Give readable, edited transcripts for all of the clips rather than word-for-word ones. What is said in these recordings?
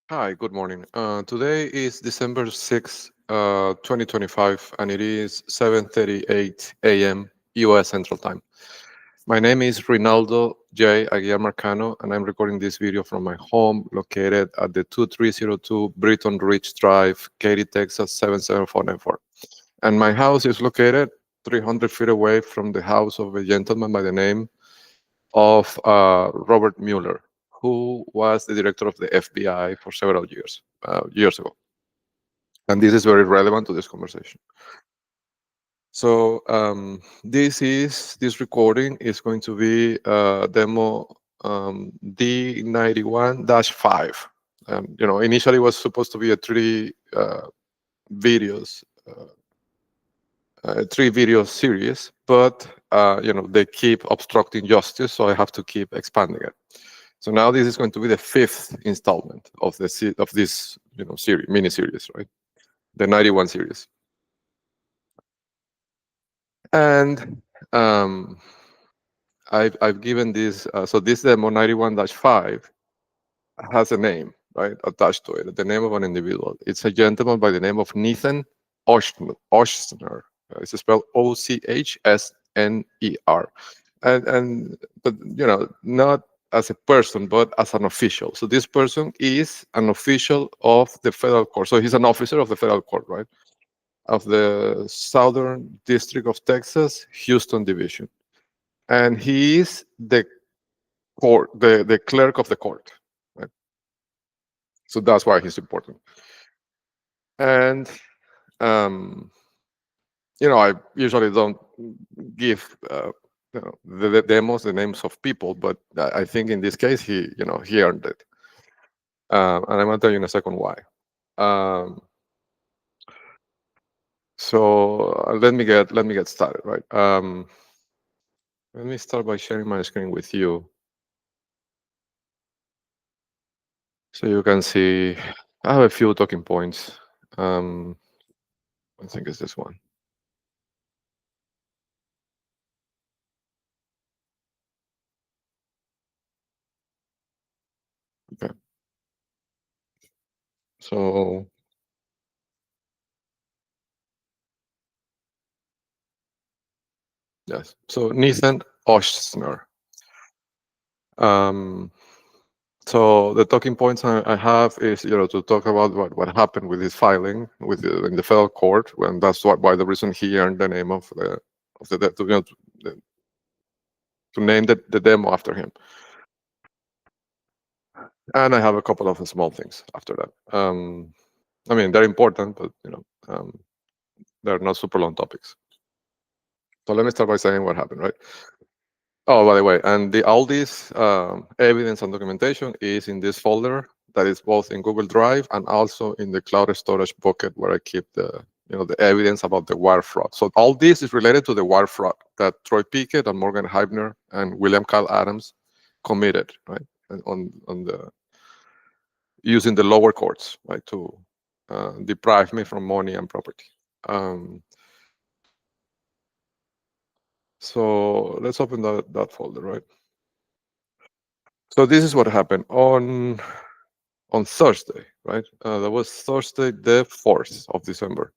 Hi, good morning. Today is December 6th, 2025, and it is 7:38 a.m. U.S. Central Time. My name is Rinaldo J. Aguiar Marcano, and I'm recording this video from my home located at the 2302 Britton Ridge Drive, Katy, Texas 77494. And my house is located 300 feet away from the house of a gentleman by the name of Robert Mueller, who was the director of the FBI for several years ago. And this is very relevant to this conversation. So this recording is going to be demo D91-5. Initially it was supposed to be a videos, three video series, but they keep obstructing justice, so I have to keep expanding it. So now this is going to be the fifth installment of this series, mini series, right? The 91 series. And I've given this, so this demo 91-5 has a name, right, attached to it, the name of an individual. It's a gentleman by the name of Nathan Ochsner. It's spelled Ochsner. But not as a person, but as an official. So this person is an official of the federal court. So he's an officer of the federal court, right? Of the Southern District of Texas, Houston Division. And he is the clerk of the court, right? So that's why he's important. And I usually don't give the demos the names of people, but I think in this case he earned it. And I'm gonna tell you in a second why. So let me get started, right? Let me start by sharing my screen with you, so you can see. I have a few talking points. I think it's this one. Okay. So yes. So Nathan Ochsner. So the talking points I have is to talk about what happened with his filing in the federal court, and that's why the reason he earned the name of to name the demo after him. And I have a couple of small things after that. I mean, they're important, but they're not super long topics. So let me start by saying what happened, right? Oh, by the way, and all this evidence and documentation is in this folder that is both in Google Drive and also in the cloud storage bucket where I keep the evidence about the wire fraud. So all this is related to the wire fraud that Troy Pickett and Morgan Heibner and William Kyle Adams committed, right? And on the using the lower courts, right, to deprive me from money and property. So let's open that folder, right? So this is what happened on Thursday, right? That was Thursday, the 4th of December.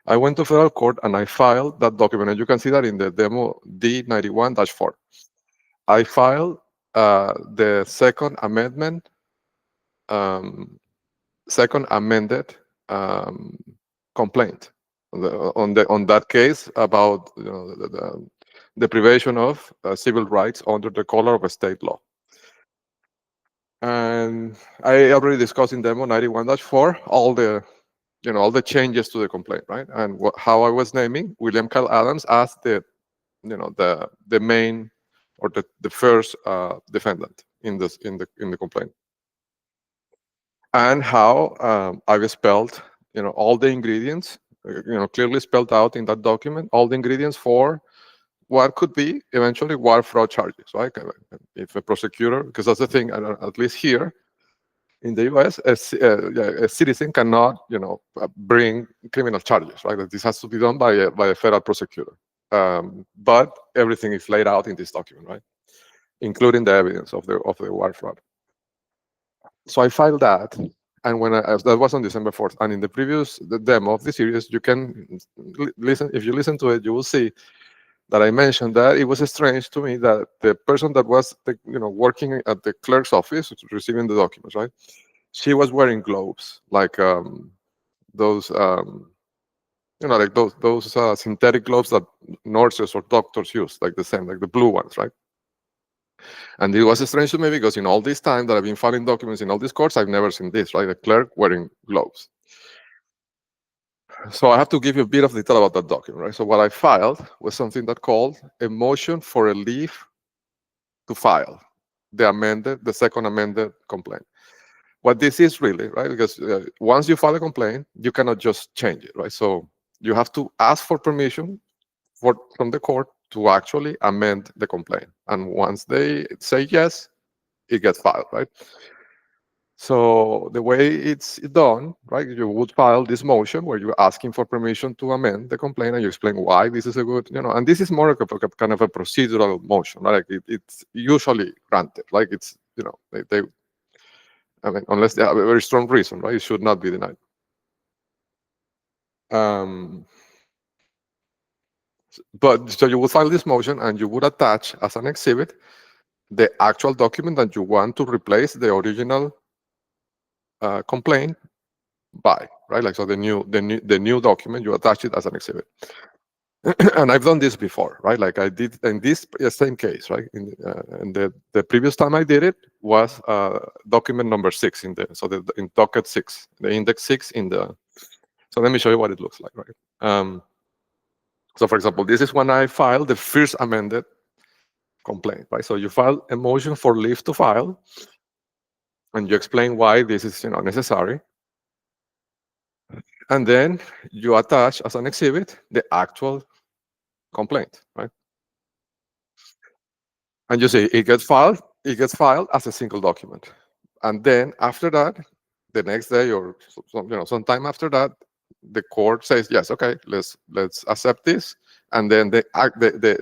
I went to federal court and I filed that document, and you can see that in the demo D91-4. I filed the second amendment, second amended complaint on that case about the deprivation of civil rights under the color of a state law. And I already discussed in demo 91-4 all the changes to the complaint, right? And how I was naming William Kyle Adams as the main or the first defendant in the complaint, and how I've spelled all the ingredients, clearly spelled out in that document, all the ingredients for what could be eventually wire fraud charges, right? If a prosecutor, because that's the thing, at least here in the U.S., a citizen cannot, bring criminal charges, right? This has to be done by a federal prosecutor. But everything is laid out in this document, right? Including the evidence of the wire fraud. So I filed that, And that was on December 4th. And in the previous demo of the series, you can listen. If you listen to it, you will see that I mentioned that it was strange to me that the person that was working at the clerk's office receiving the documents, right? She was wearing gloves, like those like those synthetic gloves that nurses or doctors use, like the same, like the blue ones, right? And it was strange to me because in all this time that I've been filing documents in all these courts, I've never seen this, right? A clerk wearing gloves. So I have to give you a bit of detail about that document, right? So what I filed was something that called a motion for a leave to file the second amended complaint. What this is really, right? Because once you file a complaint, you cannot just change it, right? So you have to ask for permission from the court to actually amend the complaint. And once they say yes, it gets filed, right? So the way it's done, right, you would file this motion where you're asking for permission to amend the complaint and you explain why this is a good, and this is more like a kind of a procedural motion, right? Like it's usually granted, like it's, I mean, unless they have a very strong reason, right, it should not be denied. But so you would file this motion and you would attach as an exhibit the actual document that you want to replace the original complaint by, right? Like, so the new document, you attach it as an exhibit. And I've done this before, right? Like I did in this same case, right? And the previous time I did it was document number 6 in docket 6, the index 6 in the. So let me show you what it looks like, right? So for example, this is when I filed the first amended complaint, right? So you file a motion for leave to file, and you explain why this is necessary. And then you attach as an exhibit the actual complaint, right? And you say it gets filed as a single document. And then after that, the next day or sometime after that, the court says, yes, okay, let's accept this. And then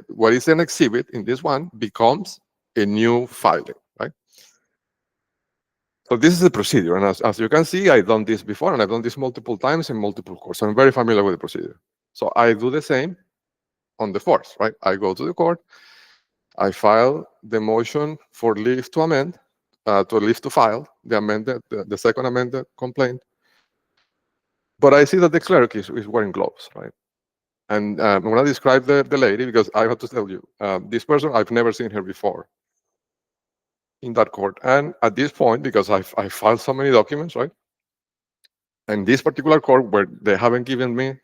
what is an exhibit in this one becomes a new filing, right? So this is the procedure. And as you can see, I've done this before, and I've done this multiple times in multiple courts. So I'm very familiar with the procedure. So I do the same on the 4th, right? I go to the court, I file the motion for leave to amend, to leave to file the second amended complaint. But I see that the clerk is wearing gloves, right? And I'm going to describe the lady because I have to tell you, this person, I've never seen her before in that court. And at this point, because I filed so many documents, right? And this particular court where they haven't given me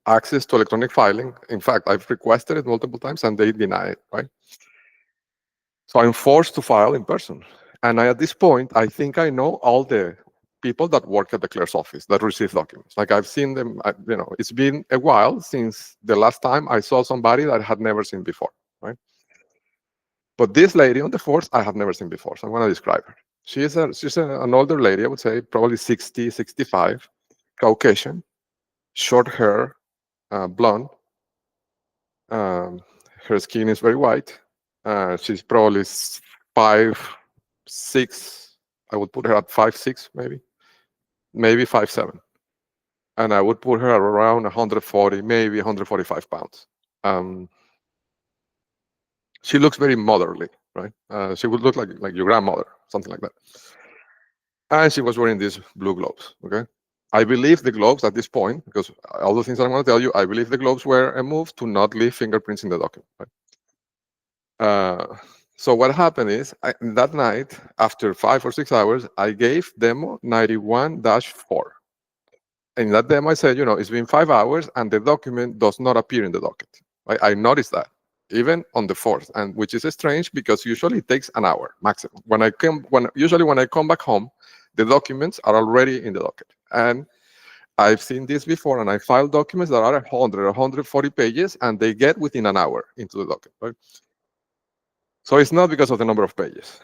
access to electronic filing. In fact, I've requested it multiple times and they deny it, right? So I'm forced to file in person. And at this point, I think I know all the people that work at the clerk's office that receive documents. Like I've seen them, it's been a while since the last time I saw somebody that I had never seen before, right? But this lady on the 4th, I have never seen before. So I'm going to describe her. She's an older lady, I would say, probably 60, 65, Caucasian, short hair, blonde. Her skin is very white. She's probably 5'6". I would put her at 5'6", maybe 5'7". And I would put her around 140, maybe 145 pounds. She looks very motherly, right? She would look like your grandmother, something like that. And she was wearing these blue gloves, okay? I believe the gloves at this point, because all the things I'm going to tell you, I believe the gloves were a move to not leave fingerprints in the document, right? So what happened is, that night, after 5 or 6 hours, I gave demo 91-4. In that demo, I said, it's been 5 hours and the document does not appear in the docket. Right? I noticed that, even on the 4th, and which is strange because usually it takes an hour maximum. Usually when I come back home, the documents are already in the docket. And I've seen this before, and I file documents that are 100, 140 pages, and they get within an hour into the docket, right? So it's not because of the number of pages.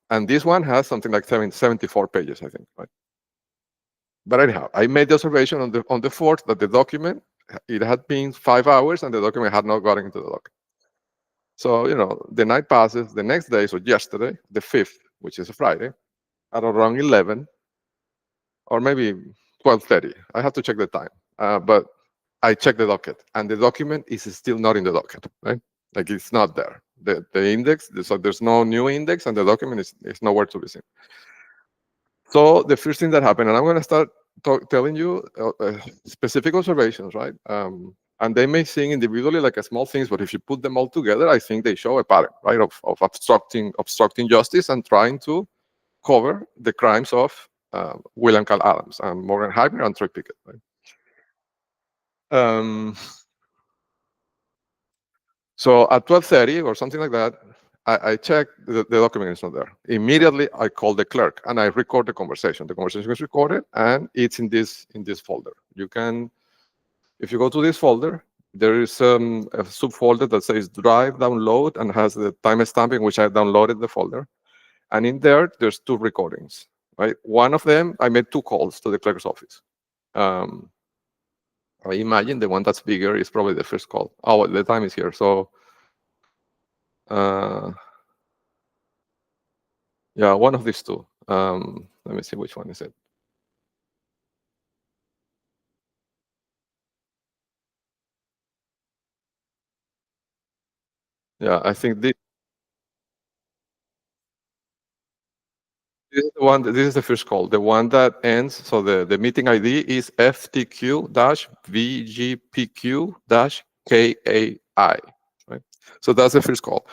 And this one has something like 74 pages, I think, right? But anyhow, I made the observation on the 4th that the document, it had been 5 hours, and the document had not gotten into the docket. So, the night passes. The next day, so yesterday, the 5th, which is a Friday, at around 11, or maybe 12:30. I have to check the time. But I check the docket, and the document is still not in the docket, right? Like it's not there. The index, so there's no new index, and the document is nowhere to be seen. So the first thing that happened, and I'm going to start telling you specific observations, right? And they may seem individually like a small things, but if you put them all together, I think they show a pattern, right, of obstructing justice and trying to cover the crimes of William Carl Adams and Morgan Hyber and Troy Pickett. Right? So at 12:30 or something like that, I check the document is not there. Immediately, I call the clerk and I record the conversation. The conversation is recorded and it's in this folder. You can, if you go to this folder, there is a subfolder that says Drive Download and has the timestamp in which I downloaded the folder. And in there, there's 2 recordings. Right? One of them, I made 2 calls to the clerk's office. I imagine the one that's bigger is probably the first call. Oh, the time is here. So, yeah, one of these 2. Let me see which one is it. Yeah, I think this is the one. This is the first call. The one that ends. So the meeting ID is FTQ-VGPQ-KAI. Right. So that's the first call.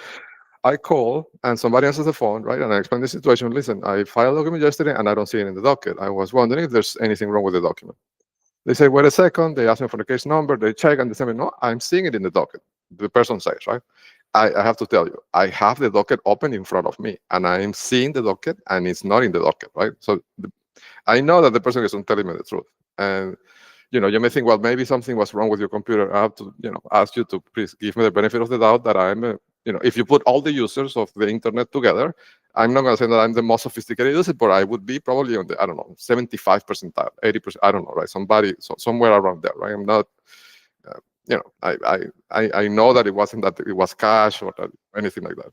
I call and somebody answers the phone, right? And I explain the situation. Listen, I filed a document yesterday and I don't see it in the docket. I was wondering if there's anything wrong with the document. They say, wait a second. They ask me for the case number. They check and they say, no, I'm seeing it in the docket. The person says, right? I have to tell you, I have the docket open in front of me and I'm seeing the docket and it's not in the docket, right? So I know that the person isn't telling me the truth. And you may think, well, maybe something was wrong with your computer. I have to, ask you to please give me the benefit of the doubt that I'm, if you put all the users of the internet together, I'm not going to say that I'm the most sophisticated user, but I would be probably on the, 75 percentile, 80%, I don't know, right? Somewhere around there, right? I'm not, I know that it wasn't that it was cache or anything like that.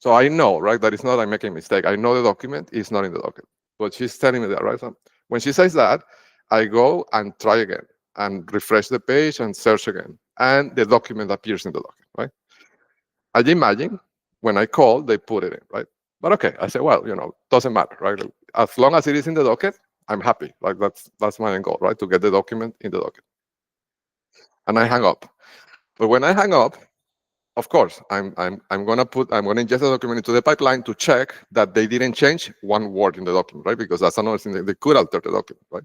So I know, right, that it's not I'm making a mistake. I know the document is not in the docket, but she's telling me that, right? So when she says that, I go and try again and refresh the page and search again, and the document appears in the docket, right? I imagine when I call, they put it in, right? But okay, I say, well, doesn't matter, right? As long as it is in the docket, I'm happy. Like that's my end goal, right? To get the document in the docket. And I hang up. But when I hang up, of course, I'm gonna ingest the document into the pipeline to check that they didn't change one word in the document, right? Because that's another thing that they could alter the document, right?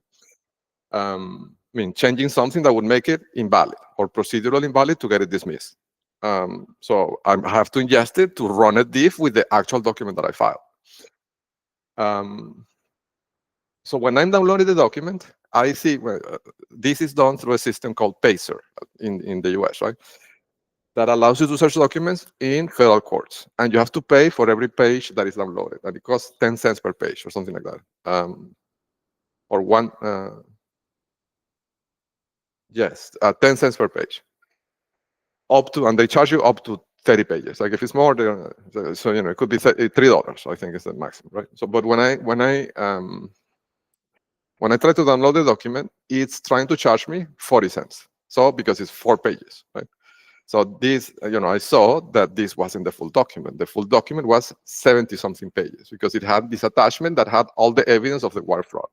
Changing something that would make it invalid or procedural invalid to get it dismissed. So I have to ingest it to run a diff with the actual document that I filed. So when I'm downloading the document, I see this is done through a system called Pacer in the US, right? That allows you to search documents in federal courts. And you have to pay for every page that is downloaded. And it costs 10 cents per page or something like that. Or one, yes, 10 cents per page. And they charge you up to 30 pages. Like if it's more, so it could be $3. I think is the maximum, right? So, but when I try to download the document, it's trying to charge me 40 cents. So because it's 4 pages, right? So this, I saw that this wasn't the full document. The full document was 70-something pages because it had this attachment that had all the evidence of the wire fraud.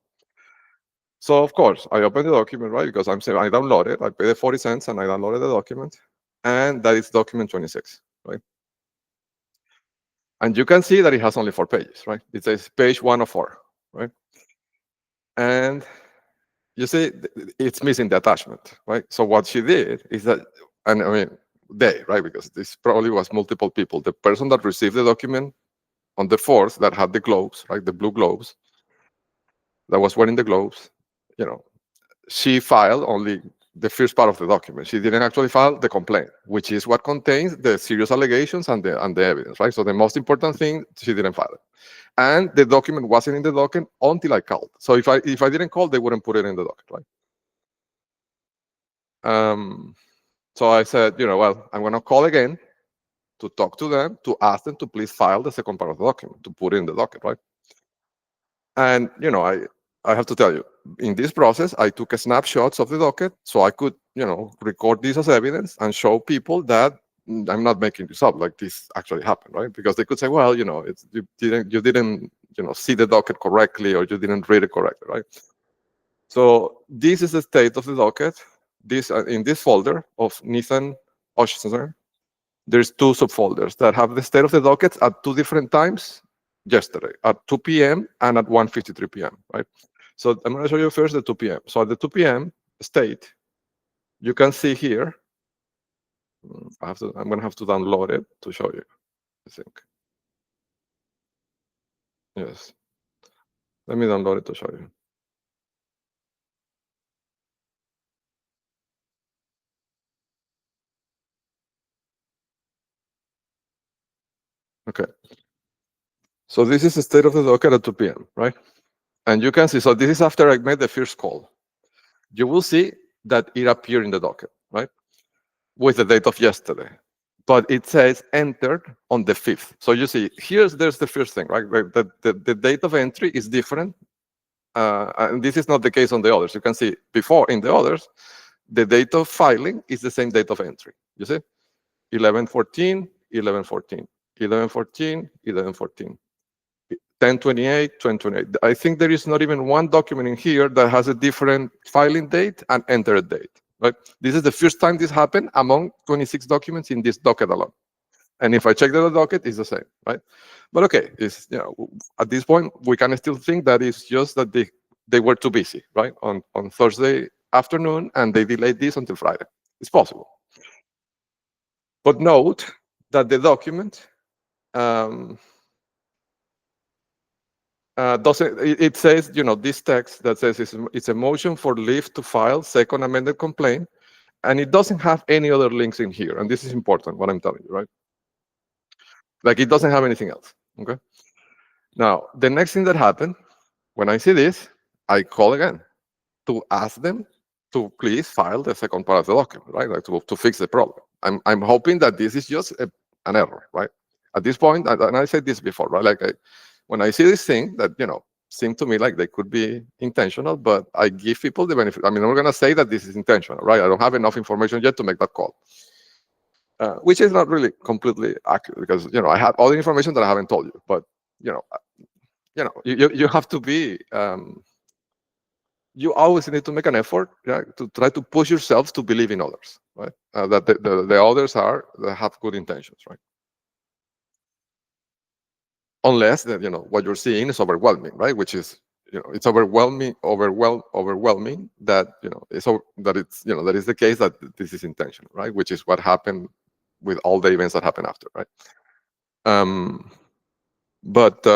So of course, I opened the document, right? Because I'm saying I downloaded, I paid the 40 cents and I downloaded the document. And that is document 26, right? And you can see that it has only 4 pages, right? It says page 104, right? And you see, it's missing the attachment, right? So what she did is that, and they, right? Because this probably was multiple people. The person that received the document on the 4th that had the globes, right? The blue globes, that was wearing the globes, she filed only the first part of the document. She didn't actually file the complaint, which is what contains the serious allegations and the evidence, right? So the most important thing, she didn't file it. And the document wasn't in the docket until I called. So if I didn't call, they wouldn't put it in the docket, right? So I said, well, I'm going to call again to talk to them, to ask them to please file the second part of the document, to put it in the docket, right? And I have to tell you, in this process, I took a snapshots of the docket so I could, record this as evidence and show people that I'm not making this up. Like, this actually happened, right? Because they could say, well, you didn't see the docket correctly, or you didn't read it correctly, right? So this is the state of the docket. This in this folder of Nathan Ochsner, there's two subfolders that have the state of the dockets at two different times yesterday, at 2 p.m. and at 1:53 p.m., right? So I'm going to show you first the 2 p.m. So at the 2 p.m. state, you can see here, I'm going to have to download it to show you, I think. Yes. Let me download it to show you. Okay. So this is the state of the docket at 2 p.m., right? And you can see, so this is after I made the first call. You will see that it appeared in the docket, right? With the date of yesterday. But it says entered on the 5th. So you see, there's the first thing, right? The date of entry is different. And this is not the case on the others. You can see before in the others, the date of filing is the same date of entry. You see? 11/14, 11/14, 11/14, 11/14. 10/28, 10/28. I think there is not even one document in here that has a different filing date and entered date, right? This is the first time this happened among 26 documents in this docket alone. And if I check the docket, it's the same, right? But okay, at this point, we can still think that it's just that they were too busy, right? On Thursday afternoon, and they delayed this until Friday. It's possible. But note that the document, it says, this text that says it's a motion for leave to file second amended complaint, and it doesn't have any other links in here. And this is important, what I'm telling you, right? Like, it doesn't have anything else, okay? Now, the next thing that happened, when I see this, I call again to ask them to please file the second part of the document, right? Like, to fix the problem. I'm hoping that this is just an error, right? At this point, and I said this before, right? Like, when I see this thing that, seem to me like they could be intentional, but I give people the benefit. I mean, I'm not going to say that this is intentional, right? I don't have enough information yet to make that call, which is not really completely accurate, because, I have all the information that I haven't told you. But, you have to be, you always need to make an effort, to try to push yourselves to believe in others, right? That the others that have good intentions, right? Unless that, what you're seeing is overwhelming, right? Which is, it's overwhelming that, that is the case, that this is intentional, right? Which is what happened with all the events that happened after, right? But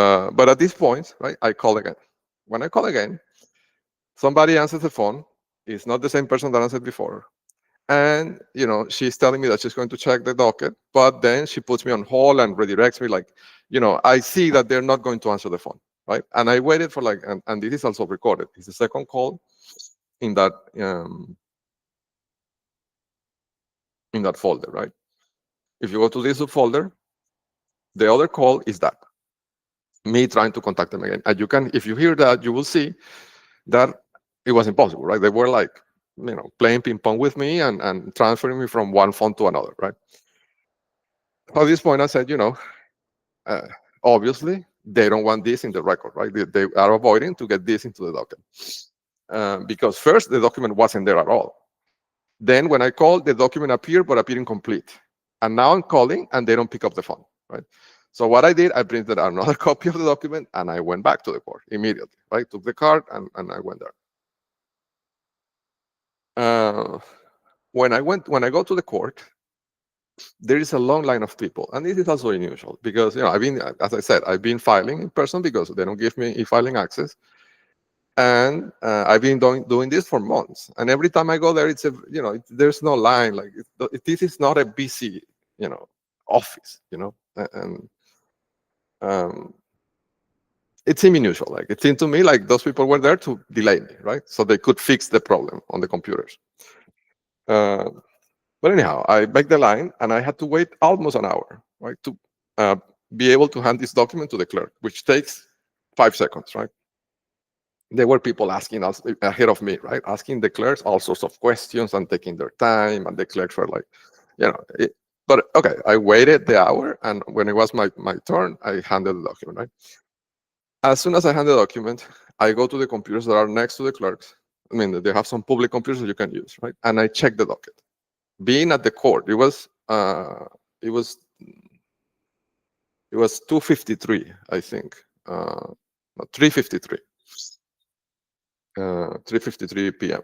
at this point, right, I call again. When I call again, somebody answers the phone. It's not the same person that answered before. And, she's telling me that she's going to check the docket, but then she puts me on hold and redirects me, like, I see that they're not going to answer the phone, right? And I waited for and this is also recorded. It's the second call in that folder, right? If you go to this folder, the other call is that, me trying to contact them again. And if you hear that, you will see that it was impossible, right? They were like, playing ping pong with me and transferring me from one phone to another, right? At this point, I said, obviously, they don't want this in the record, right? They are avoiding to get this into the document. Because first, the document wasn't there at all. Then when I called, the document appeared, but appeared incomplete. And now I'm calling, and they don't pick up the phone, right? So what I did, I printed another copy of the document, and I went back to the court immediately, right? Took the card, and I went there. When I go to the court, there is a long line of people, and this is also unusual because, as I said, I've been filing in person because they don't give me e-filing access, and I've been doing this for months. And every time I go there, there's no line. Like, this is not a busy, office, and it seemed unusual. Like, it seemed to me like those people were there to delay me, right? So they could fix the problem on the computers. But anyhow, I make the line, and I had to wait almost an hour right, to uh, be able to hand this document to the clerk, which takes 5 seconds, right? There were people asking us ahead of me, right, asking the clerks all sorts of questions and taking their time, and the clerks were like, you know, but okay, I waited the hour, and when it was my turn, I handed the document, right? As soon as I hand the document, I go to the computers that are next to the clerks. I mean, they have some public computers that you can use, right? And I check the docket. Being at the court, it was 2:53, I think, no, 3:53, 3:53 p.m.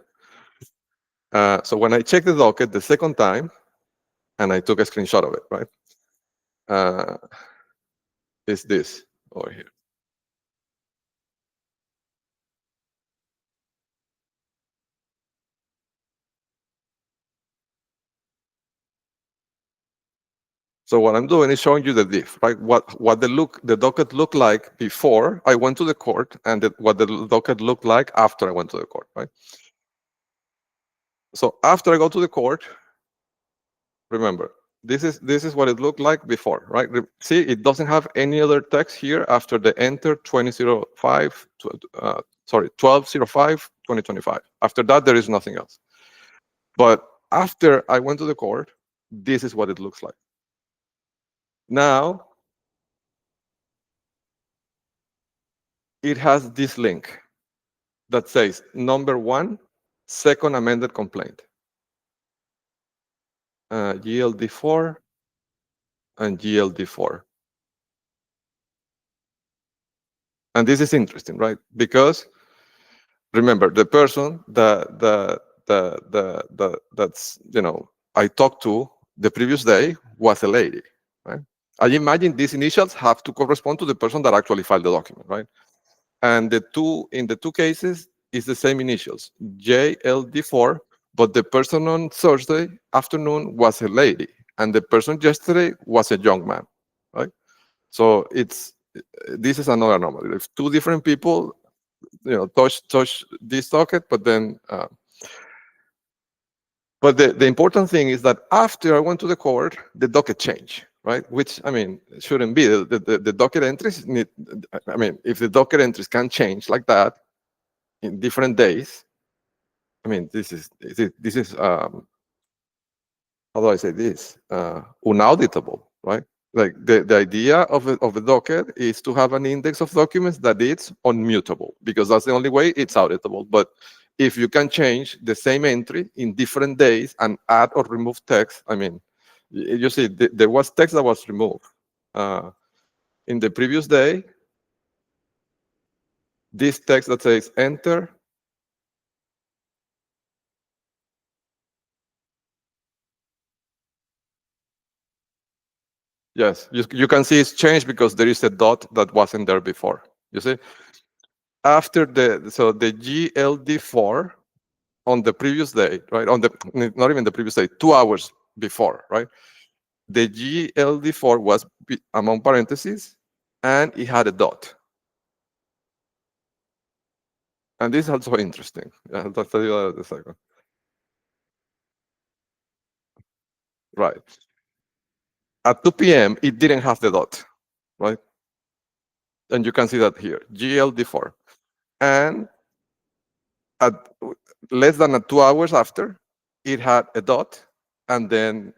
So when I checked the docket the second time, and I took a screenshot of it, right? Uh, is this over here. So what I'm doing is showing you the diff, right? What the docket looked like before I went to the court, and what the docket looked like after I went to the court, right? So after I go to the court, remember, this is what it looked like before, right? See, it doesn't have any other text here after the enter 2005, sorry, 12/05, 2025. After that, there is nothing else. But after I went to the court, this is what it looks like. Now, it has this link that says number 1, second amended complaint, GLD4 and GLD4. And this is interesting, right? Because remember, the person that's, I talked to the previous day was a lady, right? I imagine these initials have to correspond to the person that actually filed the document, right? And in the two cases is the same initials, JLD4, but the person on Thursday afternoon was a lady, and the person yesterday was a young man, right? So this is another anomaly. If two different people, touch this docket, but then, but the important thing is that after I went to the court, the docket changed, right? Which, I mean, shouldn't be. The docket entries need, I mean, if the docket entries can change like that in different days, I mean, this is how do I say this? Unauditable, right? Like the idea of a docket is to have an index of documents that it's unmutable, because that's the only way it's auditable. But if you can change the same entry in different days and add or remove text, I mean, you see, there was text that was removed. In the previous day, this text that says enter, yes, you can see it's changed because there is a dot that wasn't there before. You see? After the GLD4 on the previous day, right? Not even the previous day, 2 hours before, right? The GLD4 was among parentheses, and it had a dot. And this is also interesting. I'll tell you that in a second. Right. At 2 p.m., it didn't have the dot, right? And you can see that here, GLD4. And at less than 2 hours after, it had a dot, and then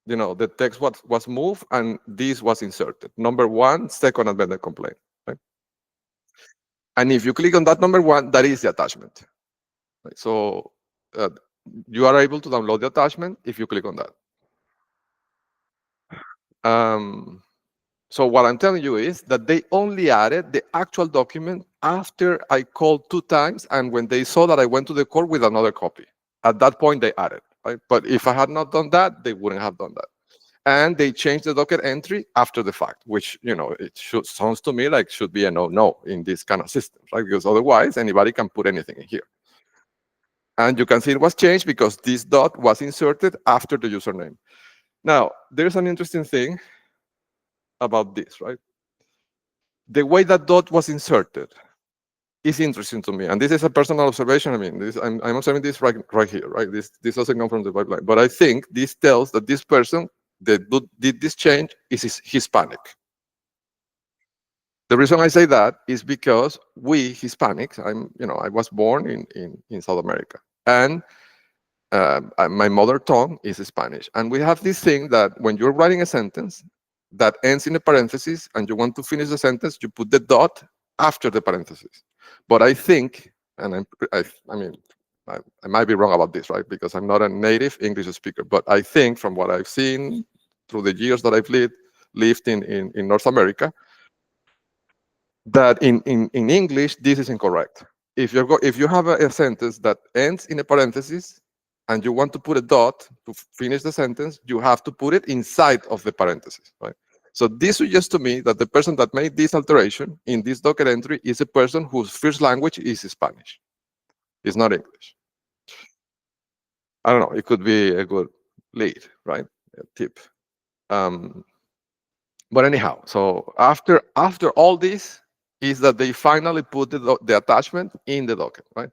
the text was moved, and this was inserted. Number 1, second amended complaint, right? And if you click on that number 1, that is the attachment. Right? So you are able to download the attachment if you click on that. So what I'm telling you is that they only added the actual document after I called 2 times, and when they saw that I went to the court with another copy. At that point, they added, right? But if I had not done that, they wouldn't have done that. And they changed the docket entry after the fact, which, sounds to me like should be a no in this kind of system, right? Because otherwise, anybody can put anything in here. And you can see it was changed because this dot was inserted after the username. Now, there's an interesting thing about this, right? The way that dot was inserted is interesting to me. And this is a personal observation. I mean, I'm observing this right here, right? This doesn't come from the pipeline. But I think this tells that this person that did this change is Hispanic. The reason I say that is because we Hispanics, I was born in South America, and my mother tongue is Spanish. And we have this thing that when you're writing a sentence that ends in a parenthesis and you want to finish the sentence, you put the dot after the parenthesis. But I think, and I mean, I might be wrong about this, right? Because I'm not a native English speaker, but I think from what I've seen through the years that I've lived in North America, that in English, this is incorrect. If you have a sentence that ends in a parenthesis and you want to put a dot to finish the sentence, you have to put it inside of the parenthesis, right? So this suggests to me that the person that made this alteration in this docket entry is a person whose first language is Spanish. It's not English. I don't know. It could be a good lead, right? A tip. But anyhow, so after all this is that they finally put the attachment in the docket, right?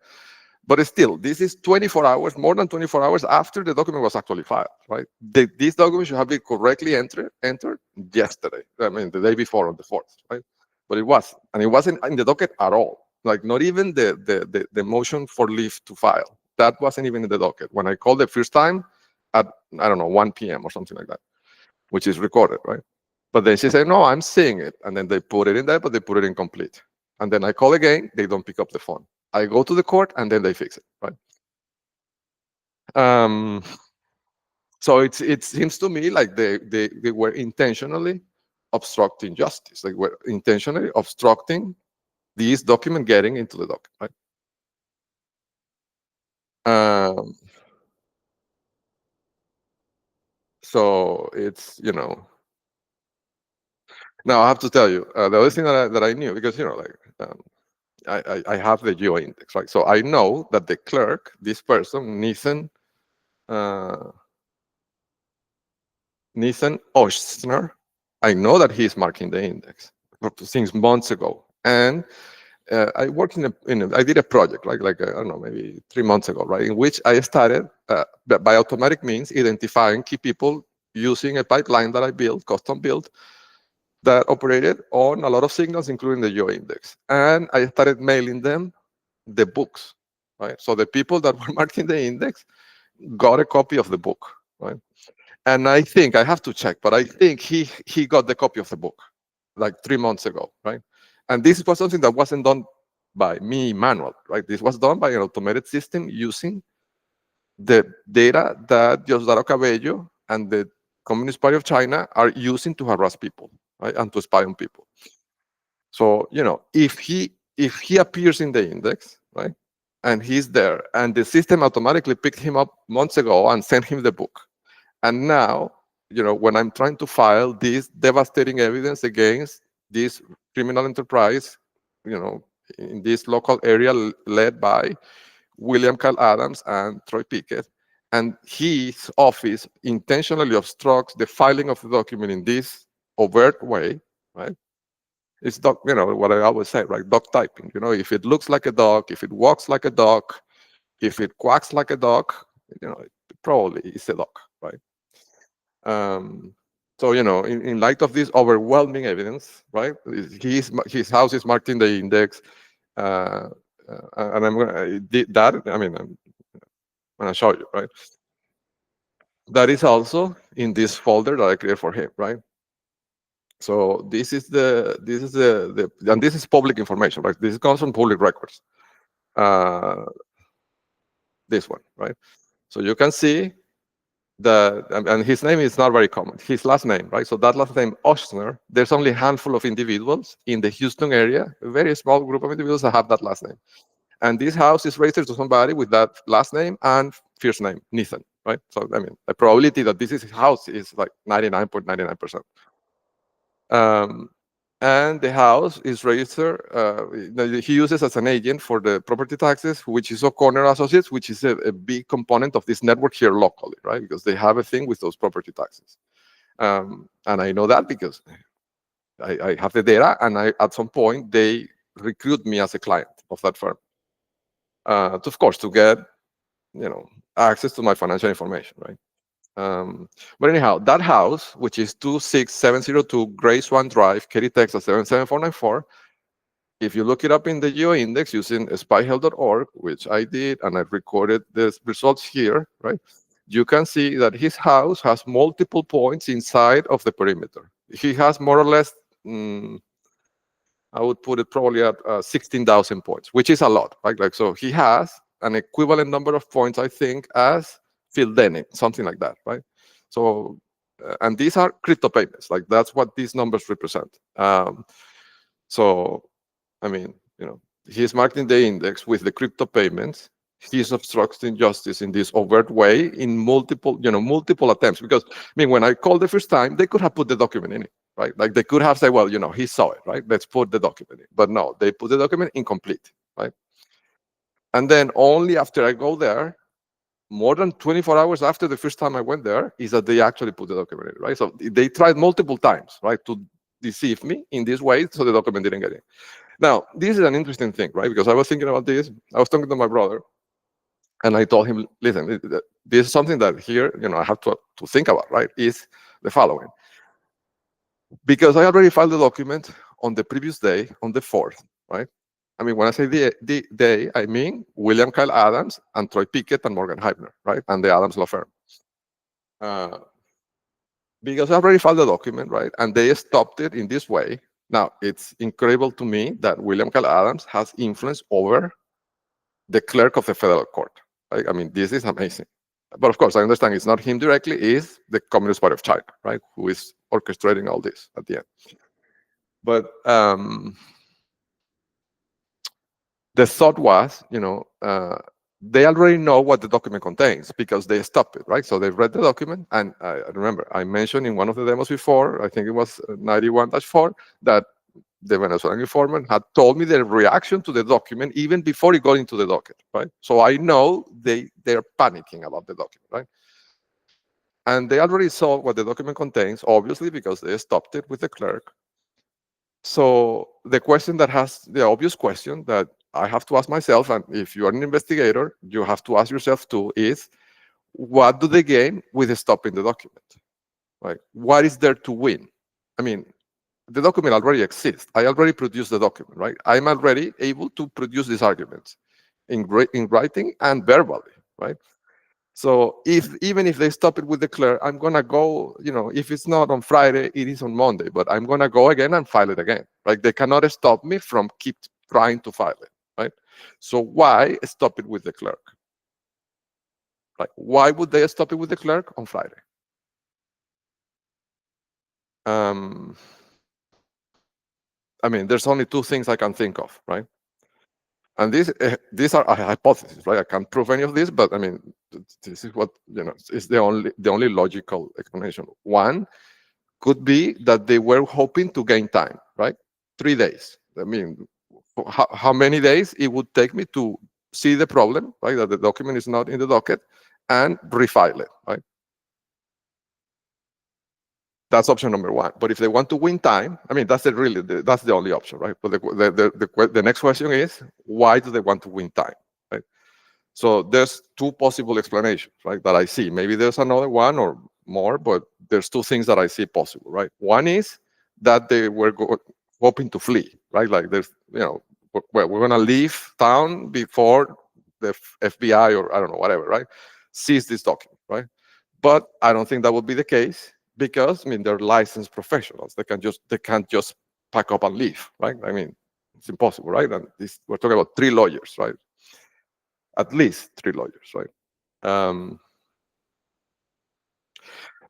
But still, this is 24 hours, more than 24 hours after the document was actually filed, right? This document should have been correctly entered yesterday. I mean, the day before on the 4th, right? But it wasn't, and it wasn't in the docket at all. Like not even the motion for leave to file. That wasn't even in the docket. When I called the first time at, I don't know, 1 p.m. or something like that, which is recorded, right? But then she said, no, I'm seeing it. And then they put it in there, but they put it incomplete. And then I call again, they don't pick up the phone. I go to the court and then they fix it, right? So it seems to me like they were intentionally obstructing justice. They were intentionally obstructing this document getting into the document, right? So it's, now I have to tell you, the other thing that I knew, because, like, I have the geo index, right? So I know that the clerk, this person, Nathan Ochsner, I know that he's marking the index since months ago. And I worked I did a project, like I don't know, maybe 3 months ago, right? In which I started by automatic means identifying key people using a pipeline that I built, custom built, that operated on a lot of signals, including the geo index. And I started mailing them the books, right? So the people that were marking the index got a copy of the book, right? And I think, I have to check, but I think he got the copy of the book like 3 months ago, right? And this was something that wasn't done by me manual, right? This was done by an automated system using the data that Diosdado Cabello and the Communist Party of China are using to harass people, right? And to spy on people. So, if he appears in the index, right? And he's there, and the system automatically picked him up months ago and sent him the book. And now, when I'm trying to file this devastating evidence against this criminal enterprise, in this local area led by William Kyle Adams and Troy Pickett, and his office intentionally obstructs the filing of the document in this overt way, right? It's what I always say, right? Dog typing. If it looks like a dog, if it walks like a dog, if it quacks like a dog, it probably is a dog, right? So, in light of this overwhelming evidence, right? His house is marked in the index, and I'm gonna that. I mean, I'm gonna show you, right? That is also in this folder that I created for him, right? So this is the and this is public information, right? This comes from public records. This one, right? So you can see that, and his name is not very common. His last name, right? So that last name, Ochsner, there's only a handful of individuals in the Houston area, a very small group of individuals that have that last name. And this house is registered to somebody with that last name and first name, Nathan, right? So, I mean, the probability that this is his house is like 99.99%. And the house is registered, he uses as an agent for the property taxes, which is O'Connor Associates, which is a big component of this network here locally, right? Because they have a thing with those property taxes. And I know that because I have the data, and at some point, they recruit me as a client of that firm. Of course, to get, access to my financial information, right? But anyhow, that house, which is 26702 Gray Swan Drive, Katy, Texas 77494, if you look it up in the GeoIndex using spyhell.org, which I did, and I recorded the results here, right? You can see that his house has multiple points inside of the perimeter. He has more or less, I would put it probably at 16,000 points, which is a lot, right? Like, so he has an equivalent number of points, I think, as Phil Denning, something like that, right? So, and these are crypto payments, like that's what these numbers represent. So, I mean, he's marking the index with the crypto payments. He's obstructing justice in this overt way in multiple attempts. Because, I mean, when I called the first time, they could have put the document in it, right? Like they could have said, well, he saw it, right? Let's put the document in. But no, they put the document incomplete, right? And then only after I go there, more than 24 hours after the first time I went there, is that they actually put the document in, right? So they tried multiple times, right, to deceive me in this way, so the document didn't get in. Now, this is an interesting thing, right? Because I was thinking about this. I was talking to my brother, and I told him, listen, this is something that here, I have to think about, right? Is the following. Because I already filed the document on the previous day, on the 4th, right? I mean, when I say the day, I mean William Kyle Adams and Troy Pickett and Morgan Heibner, right? And the Adams law firm. Uh, because I already filed the document, right? And they stopped it in this way. Now, it's incredible to me that William Kyle Adams has influence over the clerk of the federal court. Right? I mean, this is amazing. But of course, I understand it's not him directly, it's the Communist Party of China, right? Who is orchestrating all this at the end. But the thought was, they already know what the document contains because they stopped it, right? So they read the document, and I remember I mentioned in one of the demos before, I think it was 91-4, that the Venezuelan informant had told me their reaction to the document even before it got into the docket, right? So I know they're panicking about the document, right? And they already saw what the document contains, obviously, because they stopped it with the clerk. So the question that has the obvious question that I have to ask myself, and if you are an investigator, you have to ask yourself too, is what do they gain with stopping the document? Like, what is there to win? I mean, the document already exists. I already produced the document, right? I'm already able to produce these arguments in writing and verbally, right? So even if they stop it with the clerk, I'm gonna go, if it's not on Friday, it is on Monday, but I'm gonna go again and file it again, right? They cannot stop me from keep trying to file it, right? So why stop it with the clerk? Like, why would they stop it with the clerk on Friday? I mean, there's only two things I can think of, right? And these are a hypothesis, right? I can't prove any of this, but I mean, this is what is the only logical explanation. One could be that they were hoping to gain time, right? 3 days. I mean, how many days it would take me to see the problem, right? That the document is not in the docket, and refile it, right? That's option number one. But if they want to win time, I mean, that's the only option, right? But the next question is, why do they want to win time, right? So there's two possible explanations, right, that I see. Maybe there's another one or more, but there's two things that I see possible, right? One is that they were hoping to flee, right? Like there's, we're going to leave town before the FBI or I don't know, whatever, right? Seize this document, right? But I don't think that would be the case because I mean they're licensed professionals. They can't just pack up and leave, right? I mean, it's impossible, right? And we're talking about 3 lawyers, right? At least 3 lawyers, right?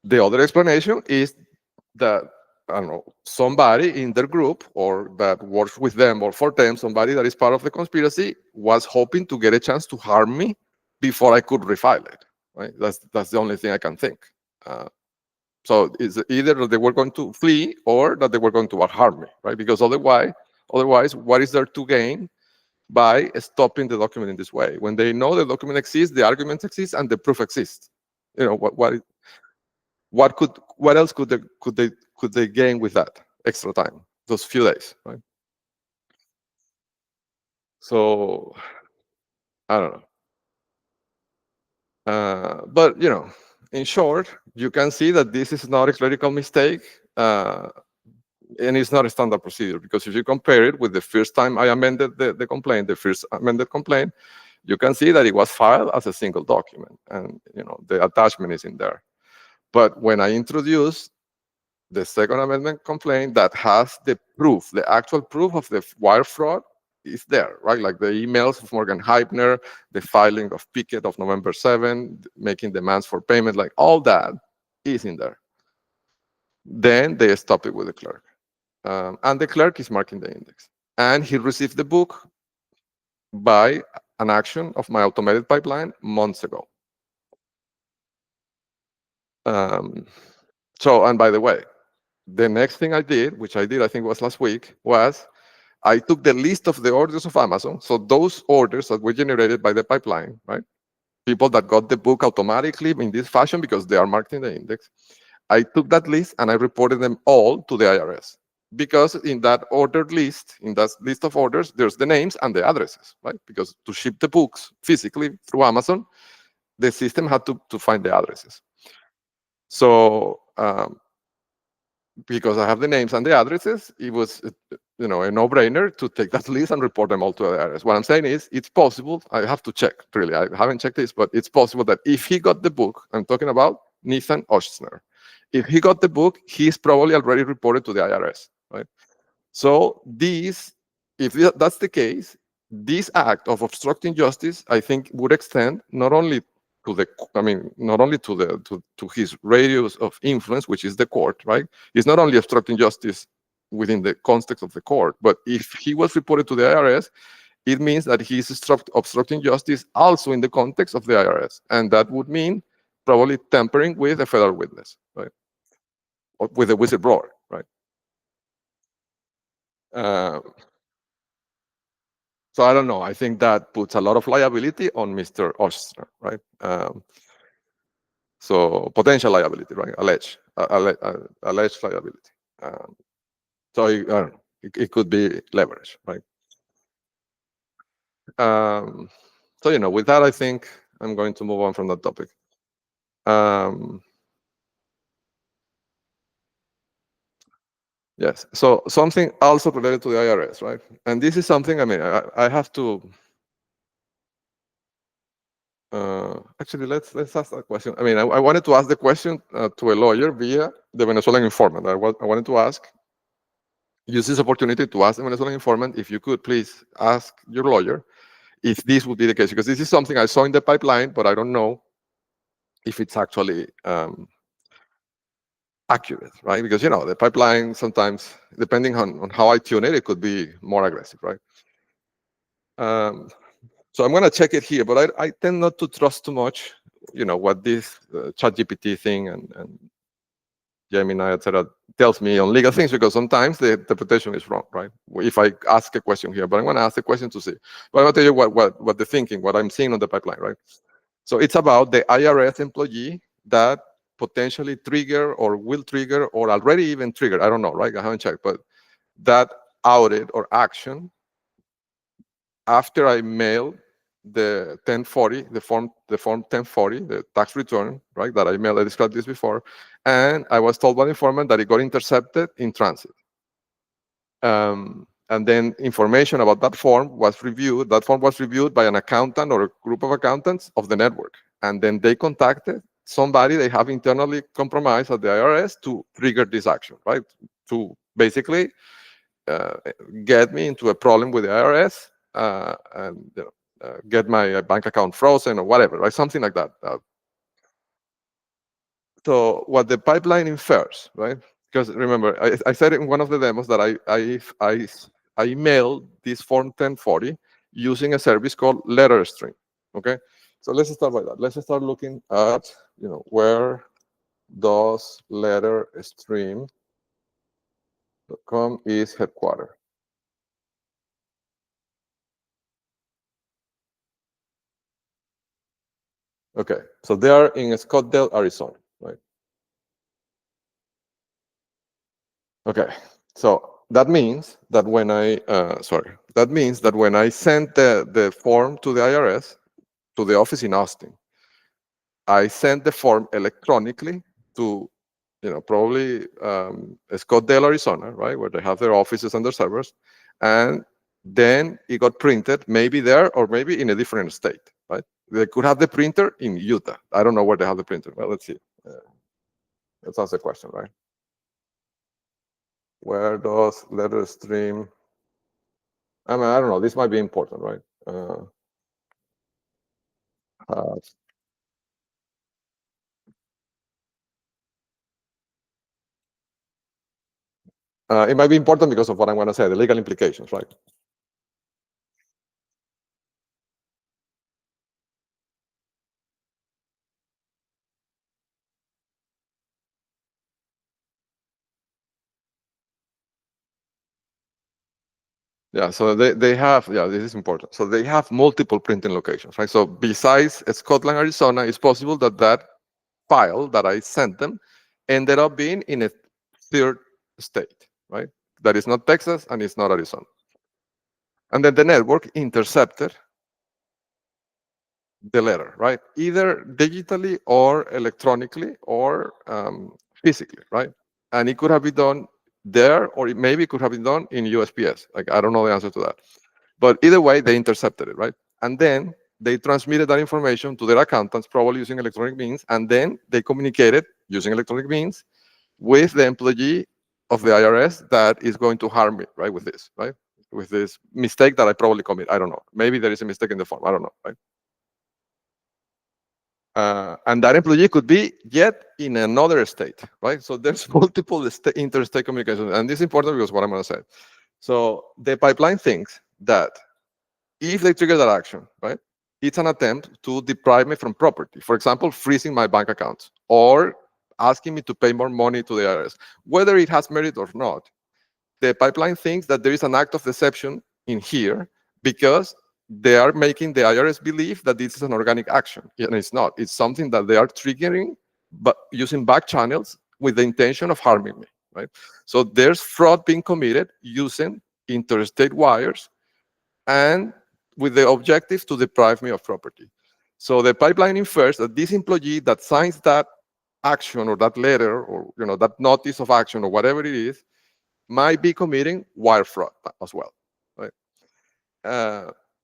The other explanation is that I don't know, somebody in their group or that works with them or for them, somebody that is part of the conspiracy was hoping to get a chance to harm me before I could refile it. Right? That's the only thing I can think. So it's either that they were going to flee or that they were going to harm me, right? Because otherwise, what is there to gain by stopping the document in this way? When they know the document exists, the arguments exist, and the proof exists. What else could they gain with that extra time, those few days, right? So I don't know. But in short, you can see that this is not a clerical mistake, and it's not a standard procedure, because if you compare it with the first time I amended the complaint, the first amended complaint, you can see that it was filed as a single document, and the attachment is in there. But when I introduce the second amendment complaint that has the proof, the actual proof of the wire fraud is there, right? Like the emails of Morgan Heibner, the filing of Pickett of November 7, making demands for payment, like all that is in there. Then they stop it with the clerk. And the clerk is marking the index. And he received the book by an action of my automated pipeline months ago. So, and by the way, the next thing I did, which I think was last week, was I took the list of the orders of Amazon. So those orders that were generated by the pipeline, right? People that got the book automatically in this fashion because they are marked in the index. I took that list and I reported them all to the IRS. Because in that ordered list, in that list of orders, there's the names and the addresses, right? Because to ship the books physically through Amazon, the system had to find the addresses. So because I have the names and the addresses, it was a no-brainer to take that list and report them all to the IRS. What I'm saying is, it's possible. I have to check, really. I haven't checked this, but it's possible that if he got the book, I'm talking about Nathan Ochsner. If he got the book, he's probably already reported to the IRS, right? So if that's the case, this act of obstructing justice, I think, would extend not only to his radius of influence, which is the court, right? It's not only obstructing justice within the context of the court, but if he was reported to the IRS, it means that he's obstructing justice also in the context of the IRS. And that would mean probably tampering with a federal witness, right? Or with a whistleblower, right? So I don't know. I think that puts a lot of liability on Mr. Ochsner, right? So potential liability, right? Alleged liability. So I don't know. It could be leverage, right? So with that, I think I'm going to move on from that topic. Yes. So something also related to the IRS, right? And this is something. I have to. Actually, let's ask that question. I wanted to ask the question to a lawyer via the Venezuelan informant. I wanted to use this opportunity to ask the Venezuelan informant if you could please ask your lawyer if this would be the case, because this is something I saw in the pipeline, but I don't know if it's actually accurate, right? Because the pipeline sometimes, depending on how I tune it, it could be more aggressive, right? So I'm going to check it here, but I tend not to trust too much, what this ChatGPT thing and Gemini, etc., tells me on legal things, because sometimes the interpretation is wrong, right? If I ask a question here, but I'm going to ask the question to see. But I'm going to tell you what the thinking, what I'm seeing on the pipeline, right? So it's about the IRS employee that potentially trigger or will trigger or already even triggered, I don't know, right? I haven't checked, but that audit or action after I mailed the 1040, the form 1040, the tax return, right, that I mailed. I described this before, and I was told by the informant that it got intercepted in transit. And then information about that form was reviewed. That form was reviewed by an accountant or a group of accountants of the network, and then they contacted somebody they have internally compromised at the IRS to trigger this action, right? To basically get me into a problem with the IRS and get my bank account frozen or whatever, right? Something like that. So what the pipeline infers, right? Because remember, I said in one of the demos that I emailed this form 1040 using a service called LetterStream. Okay, so let's start by that. Let's start looking at where does LetterStream.com is headquartered. Okay, so they are in Scottsdale, Arizona, right? Okay, so that means that when I sent the form to the IRS, to the office in Austin, I sent the form electronically to, probably Scottsdale, Arizona, right, where they have their offices and their servers, and then it got printed, maybe there or maybe in a different state, right? They could have the printer in Utah. I don't know where they have the printer. Well, let's see. Let's ask the question, right? Where does letter stream? I mean, I don't know. This might be important, right? Uh, it might be important because of what I'm going to say, the legal implications, right? Yeah, so they have, yeah, this is important. So they have multiple printing locations, right? So besides Scotland, Arizona, it's possible that that file that I sent them ended up being in a third state, right? That is not Texas and it's not Arizona. And then the network intercepted the letter, right? Either digitally or electronically or physically, right? And it could have been done there, or maybe it could have been done in USPS. Like, I don't know the answer to that. But either way, they intercepted it, right? And then they transmitted that information to their accountants, probably using electronic means, and then they communicated using electronic means with the employee of the IRS that is going to harm me, right, with this, right? With this mistake that I probably commit. I don't know. Maybe there is a mistake in the form. I don't know, right? And that employee could be yet in another state, right? So there's multiple interstate communications. And this is important because what I'm going to say. So the pipeline thinks that if they trigger that action, right, it's an attempt to deprive me from property. For example, freezing my bank account or asking me to pay more money to the IRS. Whether it has merit or not, the pipeline thinks that there is an act of deception in here because they are making the IRS believe that this is an organic action. And it's not. It's something that they are triggering, but using back channels with the intention of harming me, right? So there's fraud being committed using interstate wires and with the objective to deprive me of property. So the pipeline infers that this employee that signs that action or that letter or that notice of action or whatever it is might be committing wire fraud as well, right?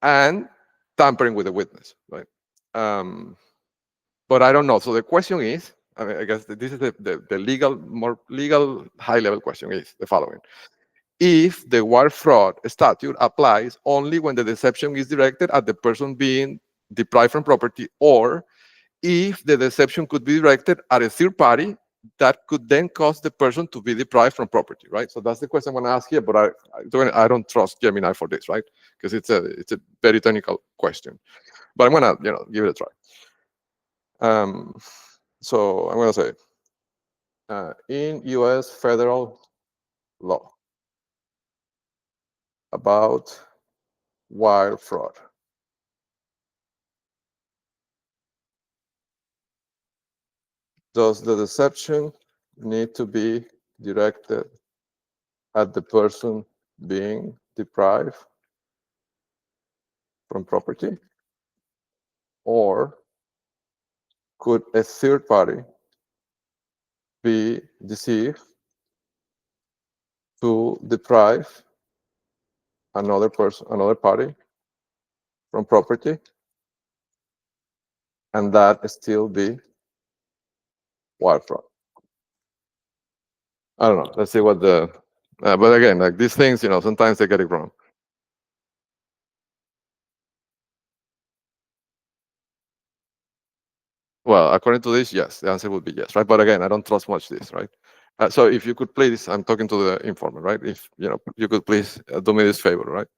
And tampering with the witness, right? But I don't know. So the question is, I mean, I guess this is the legal, more legal high-level question is the following. If the wire fraud statute applies only when the deception is directed at the person being deprived from property, or if the deception could be directed at a third party that could then cause the person to be deprived from property, right? So that's the question I'm going to ask here, but I don't trust Gemini for this, right? Because it's a very technical question. But I'm going to give it a try. So I'm going to say, in U.S. federal law about wire fraud, does the deception need to be directed at the person being deprived from property? Or could a third party be deceived to deprive another person, another party from property, and that still be wire fraud? I don't know. Let's see what the. But again, like these things, sometimes they get it wrong. Well, according to this, yes. The answer would be yes, right? But again, I don't trust much this, right? So if you could please, I'm talking to the informer, right? If you could please do me this favor, right?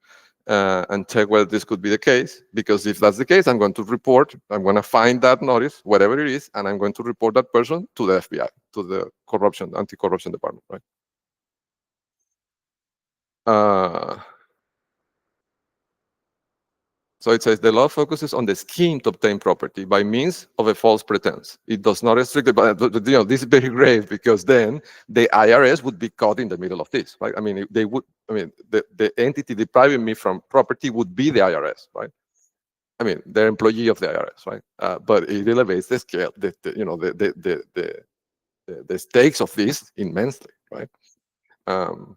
And check whether this could be the case. Because if that's the case, I'm going to report. I'm going to find that notice, whatever it is, and I'm going to report that person to the FBI, to the anti-corruption department, right? Uh, So it says the law focuses on the scheme to obtain property by means of a false pretense. It does not restrict, but this is very grave because then the IRS would be caught in the middle of this, right? I mean, they would. I mean, the entity depriving me from property would be the IRS, right? I mean, they're employee of the IRS, right? But it elevates the scale, the stakes of this immensely, right? Um,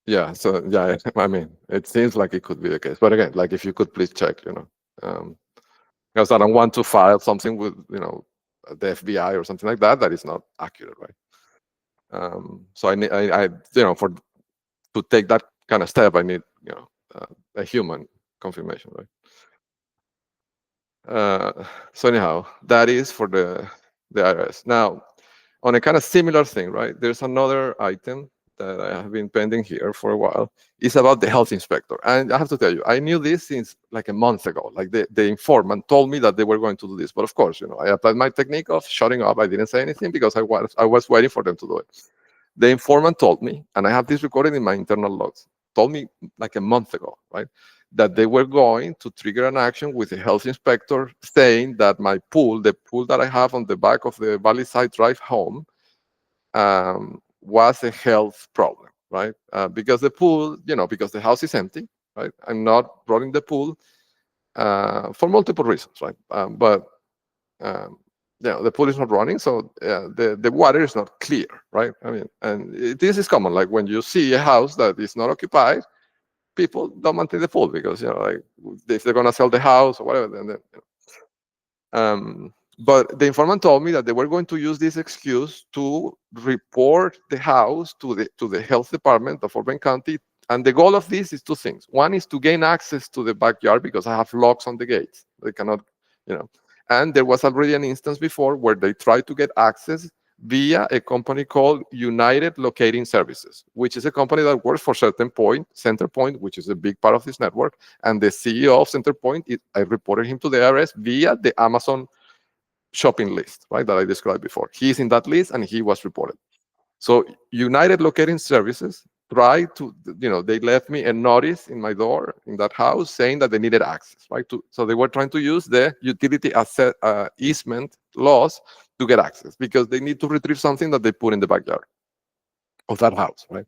yeah. So yeah, I mean, it seems like it could be the case, but again, like if you could please check, because I don't want to file something with the FBI or something like that that is not accurate, right? So I need, for to take that kind of step, I need a human confirmation, right? So anyhow, that is for the IRS. Now, on a kind of similar thing, right? There's another item that I have been pending here for a while. It's about the health inspector, and I have to tell you, I knew this since like a month ago. Like the informant told me that they were going to do this, but of course, I applied my technique of shutting up. I didn't say anything because I was waiting for them to do it. The informant told me, and I have this recorded in my internal logs, told me like a month ago, right, that they were going to trigger an action with the health inspector saying that my pool, the pool that I have on the back of the Valley Side Drive home, was a health problem, right? Because the pool, because the house is empty, right? I'm not running the pool for multiple reasons, right? But the pool is not running, so the water is not clear, right? I mean, and this is common. Like when you see a house that is not occupied, people don't maintain the pool because like if they're gonna sell the house or whatever, then but the informant told me that they were going to use this excuse to report the house to the health department of Fort Bend County. And the goal of this is two things. One is to gain access to the backyard because I have locks on the gates. They cannot, you know. And there was already an instance before where they tried to get access via a company called United Locating Services, which is a company that works for Centerpoint, which is a big part of this network. And the CEO of Centerpoint, I reported him to the IRS via the Amazon shopping list, right, that I described before. He's in that list and he was reported. So United Locating Services tried to, they left me a notice in my door in that house saying that they needed access, right? So they were trying to use the utility asset easement laws to get access because they need to retrieve something that they put in the backyard of that house, right?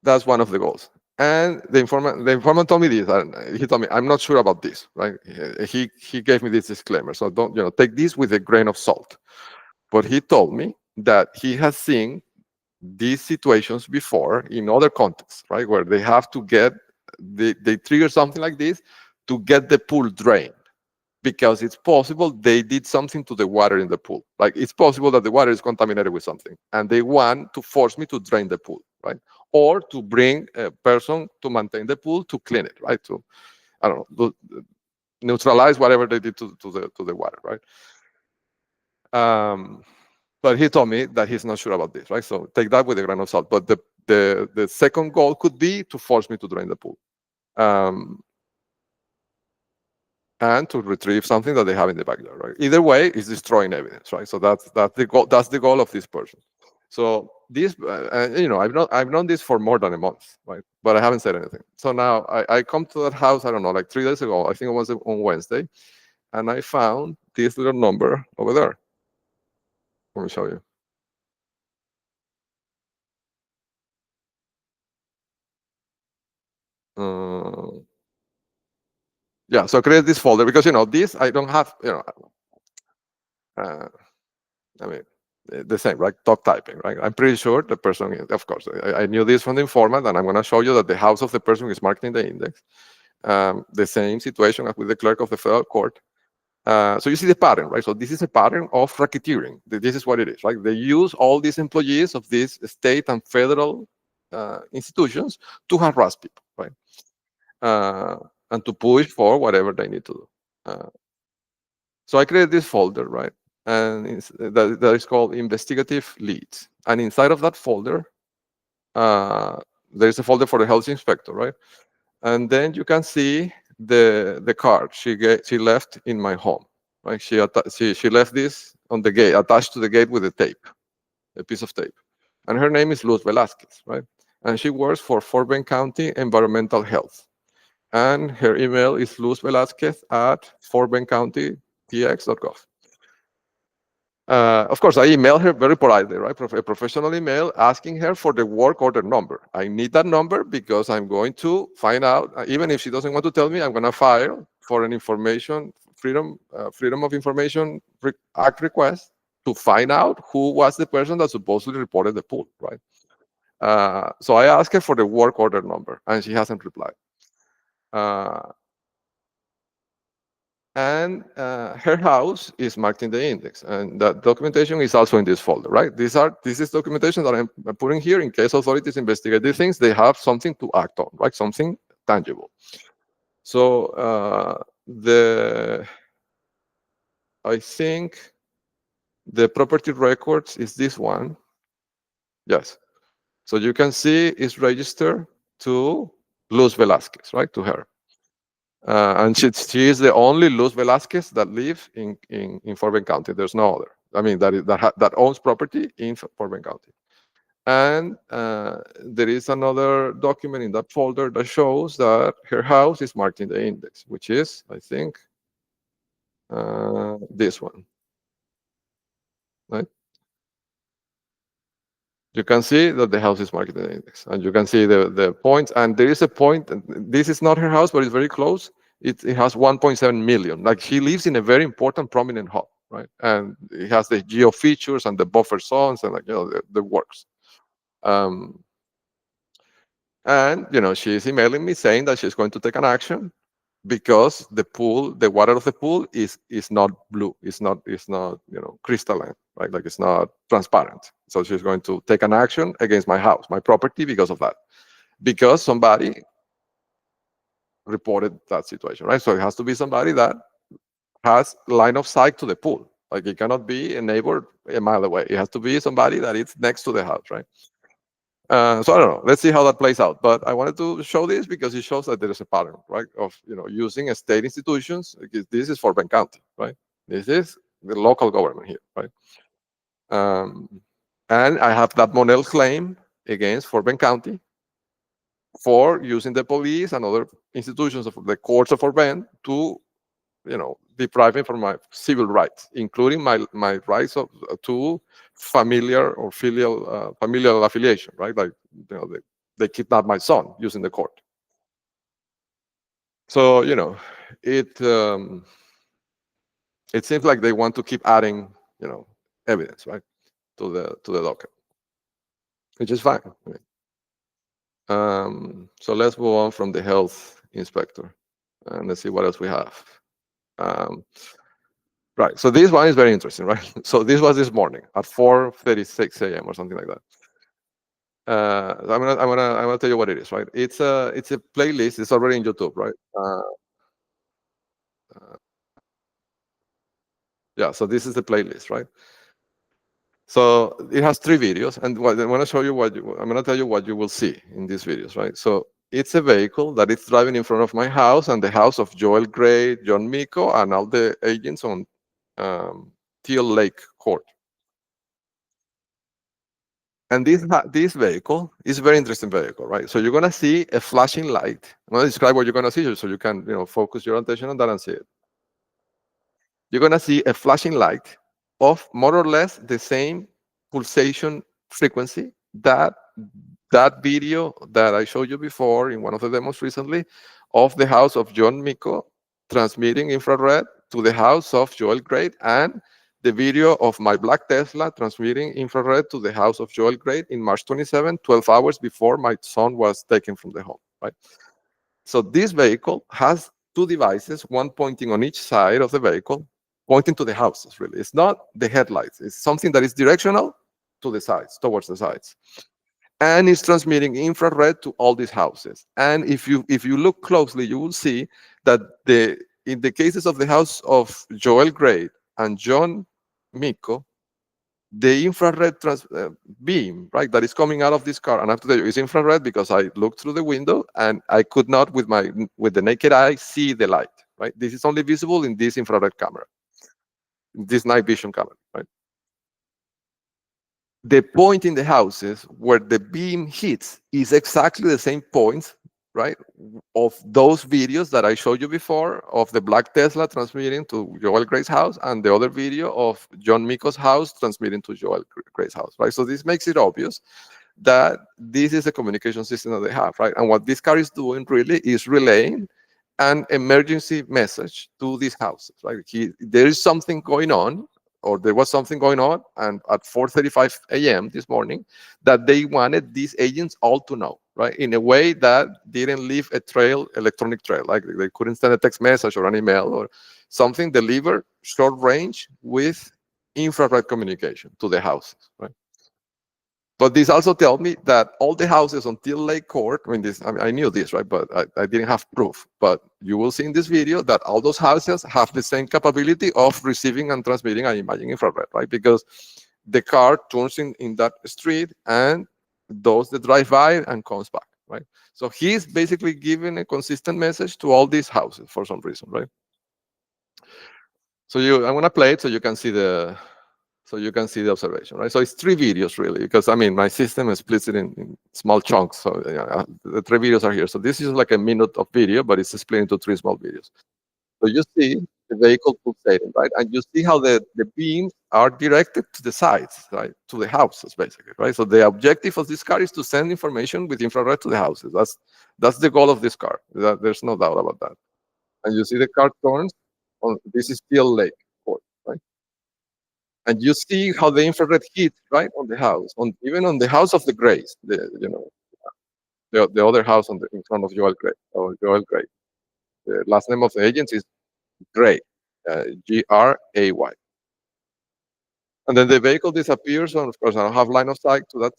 That's one of the goals. And the informant told me this. And he told me, I'm not sure about this, right? He gave me this disclaimer. So don't, take this with a grain of salt. But he told me that he has seen these situations before in other contexts, right? Where they have to they trigger something like this to get the pool drained because it's possible they did something to the water in the pool. Like it's possible that the water is contaminated with something and they want to force me to drain the pool, right? Or to bring a person to maintain the pool to clean it, right? To, I don't know, neutralize whatever they did to the water, right? But he told me that he's not sure about this, right? So take that with a grain of salt. But the second goal could be to force me to drain the pool. And to retrieve something that they have in the backyard, right? Either way, it's destroying evidence, right? So that's the goal. That's the goal of this person. So this, I've known this for more than a month, right? But I haven't said anything. So now I come to that house. I don't know, like 3 days ago. I think it was on Wednesday, and I found this little number over there. Let me show you. Yeah, so create this folder because this I don't have. Uh, I mean, the same, right? Talk typing, right? I'm pretty sure the person is, of course, I knew this from the informant, and I'm going to show you that the house of the person is marked in the index. The same situation as with the clerk of the federal court. So you see the pattern, right? So this is a pattern of racketeering. This is what it is, right? They use all these employees of these state and federal institutions to harass people, right? And to push for whatever they need to do. So I created this folder, right? And that is called investigative leads. And inside of that folder, there's a folder for the health inspector, right? And then you can see the card she left in my home, right? She left this on the gate, attached to the gate with a piece of tape. And her name is Luz Velasquez, right? And she works for Fort Bend County Environmental Health. And her email is luzvelasquez at fortbendcountydx.gov. Of course, I emailed her very politely, right? A professional email asking her for the work order number. I need that number because I'm going to find out. Even if she doesn't want to tell me, I'm going to file for an information freedom of information act request to find out who was the person that supposedly reported the pool, right? So I asked her for the work order number, and she hasn't replied. Uh, and her house is marked in the index, and that documentation is also in this folder, right? This is documentation that I'm putting here in case authorities investigate these things. They have something to act on, right? Something tangible. So I think the property records is this one. Yes. So you can see it's registered to Luz Velasquez, right? To her. And she is the only Luz Velasquez that lives in Fort Bend County. There's no other. I mean, that owns property in Fort Bend County. And there is another document in that folder that shows that her house is marked in the index, which is, I think, this one. Right? You can see that the house is marked in the index, and you can see the points. And there is a point. This is not her house, but it's very close. It has 1.7 million. Like, she lives in a very important, prominent hub, right? And it has the geo features and the buffer zones and, like, the works. And she's emailing me saying that she's going to take an action because the water of the pool is not blue. It's not crystalline, right? Like, it's not transparent. So she's going to take an action against my house, my property, because of that. Because somebody reported that situation, right? So it has to be somebody that has line of sight to the pool. Like, it cannot be a neighbor a mile away. It has to be somebody that is next to the house, right? So I don't know. Let's see how that plays out. But I wanted to show this because it shows that there is a pattern, right, of using state institutions. This is Fort Bend County, right? This is the local government here, right? And I have that Monell claim against Fort Bend County for using the police and other institutions of the courts of Fort Bend to, deprive me from my civil rights, including my rights to familiar or familial affiliation, right? Like, they kidnapped my son using the court. So it seems like they want to keep adding evidence, right, to the docket, which is fine. So let's move on from the health inspector, and let's see what else we have. Right. So this one is very interesting, right? So this was this morning at 4:36 a.m. or something like that. I'm gonna tell you what it is, right? It's a playlist. It's already in YouTube, right? Yeah. So this is the playlist, right? So it has 3 videos, and I'm gonna show you I'm gonna tell you what you will see in these videos, right? So it's a vehicle that is driving in front of my house and the house of Joel Gray, John Miko, and all the agents on Teal Lake Court. And this vehicle is a very interesting vehicle, right? So you're gonna see a flashing light. I'm gonna describe what you're gonna see so you can focus your attention on that and see it. You're gonna see a flashing light of more or less the same pulsation frequency that video that I showed you before in one of the demos recently of the house of John Miko transmitting infrared to the house of Joel Gray, and the video of my black Tesla transmitting infrared to the house of Joel Gray in March 27, 12 hours before my son was taken from the home, right? So this vehicle has 2 devices, one pointing on each side of the vehicle, pointing to the houses, really. It's not the headlights. It's something that is directional to the sides, towards the sides. And it's transmitting infrared to all these houses. And if you look closely, you will see that in the cases of the house of Joel Gray and John Miko, the infrared beam, right, that is coming out of this car, and I have to tell you, it's infrared because I looked through the window and I could not, with the naked eye, see the light, right? This is only visible in this infrared camera, this night vision camera, right? The point in the houses where the beam hits is exactly the same point right, of those videos that I showed you before of the black Tesla transmitting to Joel Gray's house, and the other video of John Miko's house transmitting to Joel Gray's house, right? So this makes it obvious that this is a communication system that they have, right? And what this car is doing really is relaying an emergency message to these houses, right? There is something going on, or there was something going on, and at 4:35 a.m. this morning, that they wanted these agents all to know, right? In a way that didn't leave a trail, electronic trail, like they couldn't send a text message or an email or something, delivered short range with infrared communication to the houses, right? But this also tells me that all the houses until Lake Court, I knew this, right? But I didn't have proof. But you will see in this video that all those houses have the same capability of receiving and transmitting and imaging infrared, right? Because the car turns in that street and does the drive-by and comes back, right? So he's basically giving a consistent message to all these houses for some reason, right? So I'm gonna play it so you can see the observation, right? So it's 3 videos really, because my system splits it in small chunks. So the 3 videos are here. So this is like a minute of video, but it's split into 3 small videos. So you see the vehicle pulsating, right? And you see how the beams are directed to the sides, right? To the houses, basically, right? So the objective of this car is to send information with infrared to the houses. That's the goal of this car. There's no doubt about that. And you see the car turns on. This is still Lake Court, right? And you see how the infrared hits right on the house, even on the house of the Grays, the other house in front of Joel Gray, or Joel Gray. The last name of the agent is Gray, Gray. And then the vehicle disappears. And of course, I don't have line of sight to the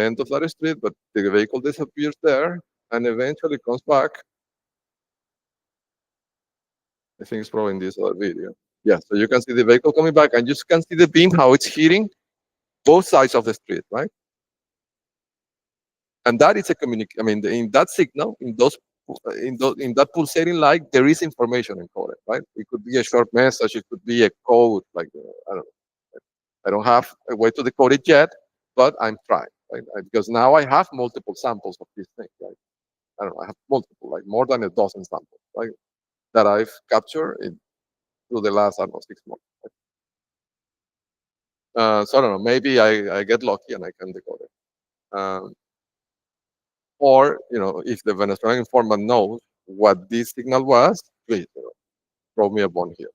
end of that street, but the vehicle disappears there and eventually comes back. I think it's probably in this other video. Yeah, so you can see the vehicle coming back, and you can see the beam how it's hitting both sides of the street, right? And that is a in that signal, in that pulsating light, there is information encoded, right? It could be a short message, it could be a code, like I don't know. I don't have a way to decode it yet, but I'm trying, right? Because now I have multiple samples of this thing, right? I don't know, I have multiple, like more than a dozen samples, right? That I've captured through the last, I don't know, 6 months. So I don't know, maybe I get lucky and I can decode it. Or, if the Venezuelan informant knows what this signal was, please, throw me a bone here.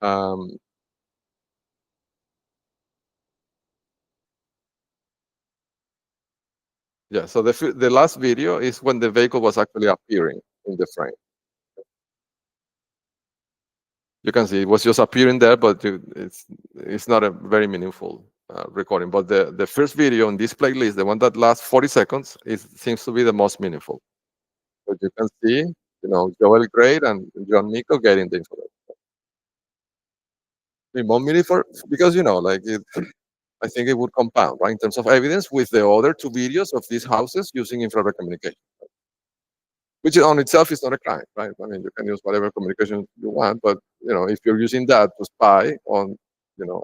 Um, yeah, so the last video is when the vehicle was actually appearing in the frame. You can see it was just appearing there, but it's not a very meaningful recording. But the first video on this playlist, the one that lasts 40 seconds, seems to be the most meaningful. But you can see, Joel Gray and John Miko getting the information. More meaningful because I think it would compound, right, in terms of evidence with the other 2 videos of these houses using infrared communication, which on itself is not a crime, right? You can use whatever communication you want, but if you're using that to spy on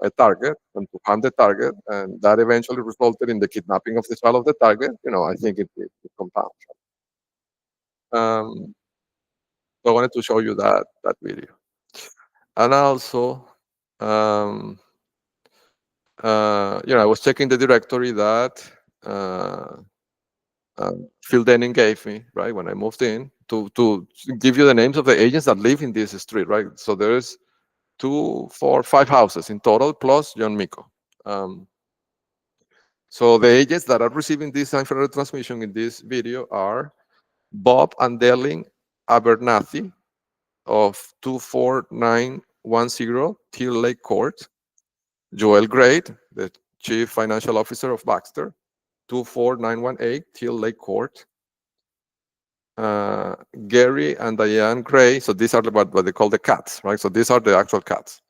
a target and to harm the target, and that eventually resulted in the kidnapping of the child of the target, I think it compounds. So I wanted to show you that video, and also. I was checking the directory that Phil Denning gave me, right, when I moved in, to give you the names of the agents that live in this street, right? So there's 2, 4, 5 houses in total, plus John Miko. So the agents that are receiving this infrared transmission in this video are Bob and Delling Abernathy of 24910 Teal Lake Court, Joel Gray, the Chief Financial Officer of Baxter, 24918 Teal Lake Court, Gary and Diane Gray. So these are what they call the cats, right? So these are the actual cats.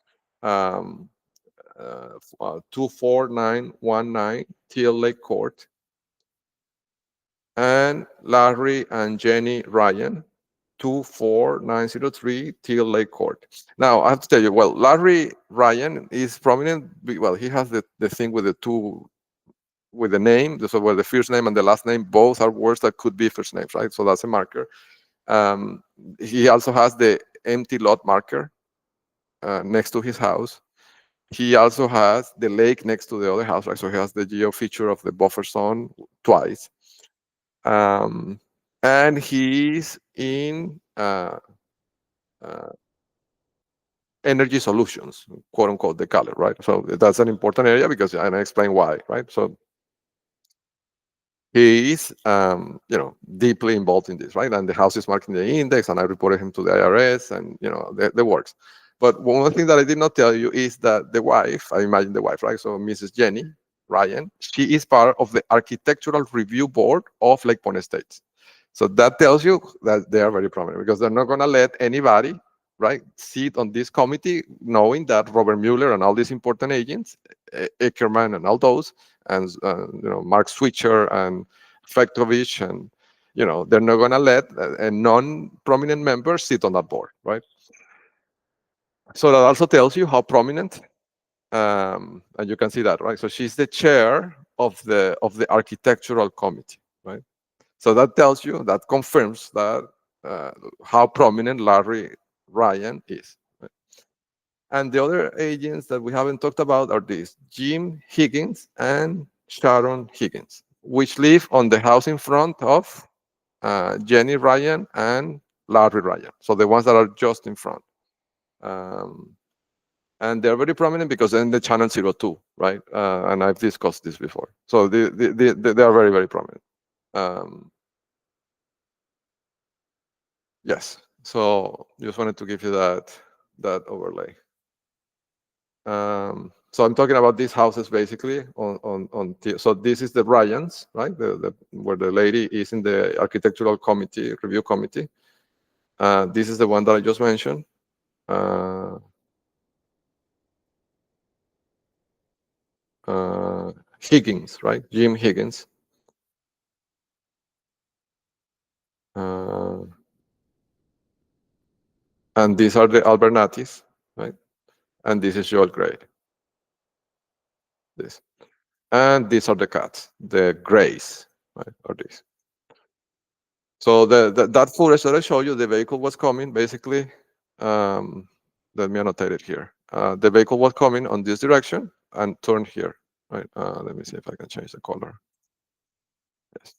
24919 Teal Lake Court, and Larry and Jenny Ryan, 24903 Teal Lake Court. Now I have to tell you, Larry Ryan is prominent. He has the thing with the 2 with the name, so where the first name and the last name both are words that could be first names, right? So that's a marker. He also has the empty lot marker next to his house. He also has the lake next to the other house, right? So he has the geo feature of the buffer zone twice. And he's in uh, energy solutions, quote unquote, the color, right? So that's an important area because, and I explain why, right? So he is, deeply involved in this, right? And the house is marked in the index, and I reported him to the IRS, and the works. But one thing that I did not tell you is that the wife, I imagine the wife, right? So Mrs. Jenny Ryan, she is part of the architectural review board of Lake Point Estates. So that tells you that they are very prominent because they're not going to let anybody, right, sit on this committee knowing that Robert Mueller and all these important agents, Eckerman and all those, and Mark Switcher and Fektovich, and they're not going to let a non-prominent member sit on that board, right? So that also tells you how prominent, and you can see that, right? So she's the chair of the architectural committee, right? So that tells you, that confirms that how prominent Larry Ryan is. Right? And the other agents that we haven't talked about are these: Jim Higgins and Sharon Higgins, which live on the house in front of Jenny Ryan and Larry Ryan. So the ones that are just in front. And they're very prominent because they're in the channel 02, right? And I've discussed this before. So they are very, very prominent. Yes. So just wanted to give you that overlay. So I'm talking about these houses basically so this is the Ryans, right? Where the lady is in the architectural committee, review committee. This is the one that I just mentioned. Higgins, right? Jim Higgins. And these are the Albernatis, right? And this is Joel Gray. This. And these are the cats, the grays, right? Or these. So that footage that I showed you, the vehicle was coming basically. Let me annotate it here. The vehicle was coming on this direction and turned here, right? Let me see if I can change the color. Yes.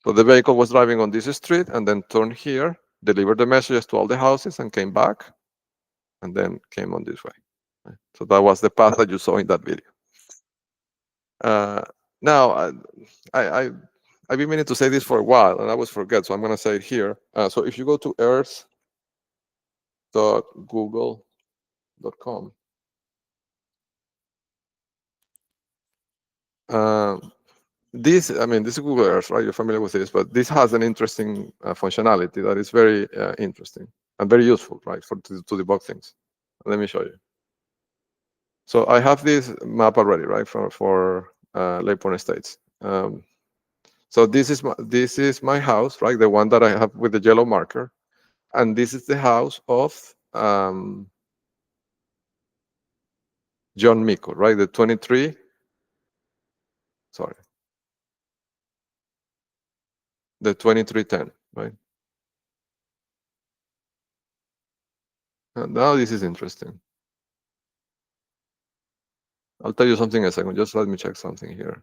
So the vehicle was driving on this street and then turned here, delivered the messages to all the houses, and came back, and then came on this way. Right? So that was the path that you saw in that video. Now, I've been meaning to say this for a while, and I always forget, so I'm going to say it here. So if you go to earth.google.com, this is Google Earth, right? You're familiar with this, but this has an interesting functionality that is very interesting and very useful, right, to debug things. Let me show you. So I have this map already, right, for Lake Point Estates. So this is my house, right, the one that I have with the yellow marker, and this is the house of John Miko, right, the 23. Sorry, the 2310, right? And now this is interesting. I'll tell you something in a second. Just let me check something here.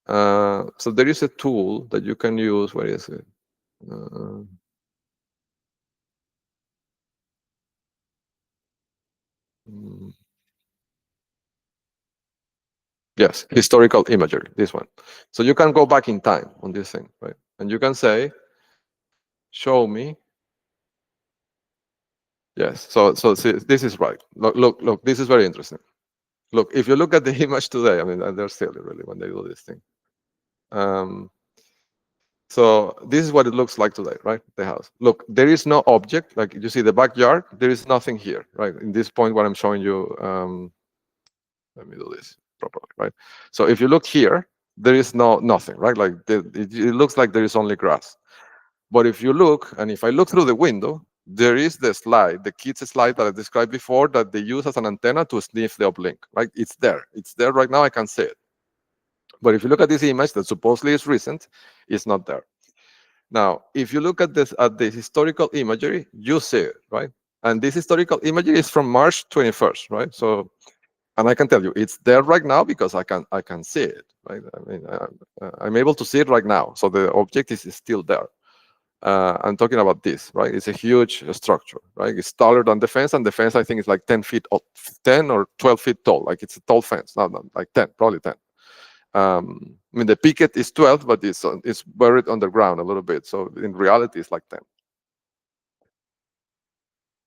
So there is a tool that you can use. Where is it? Yes, historical imagery, this one. So you can go back in time on this thing, right? And you can say, show me. Yes, so see, this is right. Look, this is very interesting. Look, if you look at the image today, I mean, they're silly really when they do this thing. So this is what it looks like today, right? The house. Look, there is no object. Like you see the backyard, there is nothing here, right? In this point, what I'm showing you, let me do this properly, right? So if you look here, there is nothing, right? Like it looks like there is only grass. But if you look, and if I look through the window, there is the slide, the kids slide that I described before, that they use as an antenna to sniff the uplink, right? It's there right now, I can see it. But if you look at this image that supposedly is recent, it's not there. Now, if you look at this at the historical imagery, you see it, right? And this historical imagery is from March 21st, right? So, and I can tell you, it's there right now because I can see it, right? I mean, I'm able to see it right now. So the object is still there. I'm talking about this, right? It's a huge structure, right? It's taller than the fence, and the fence I think is like 10 feet, 10 or 12 feet tall. Like it's a tall fence, not like 10, probably 10. I mean, the picket is 12, but it's buried underground a little bit. So in reality, it's like 10.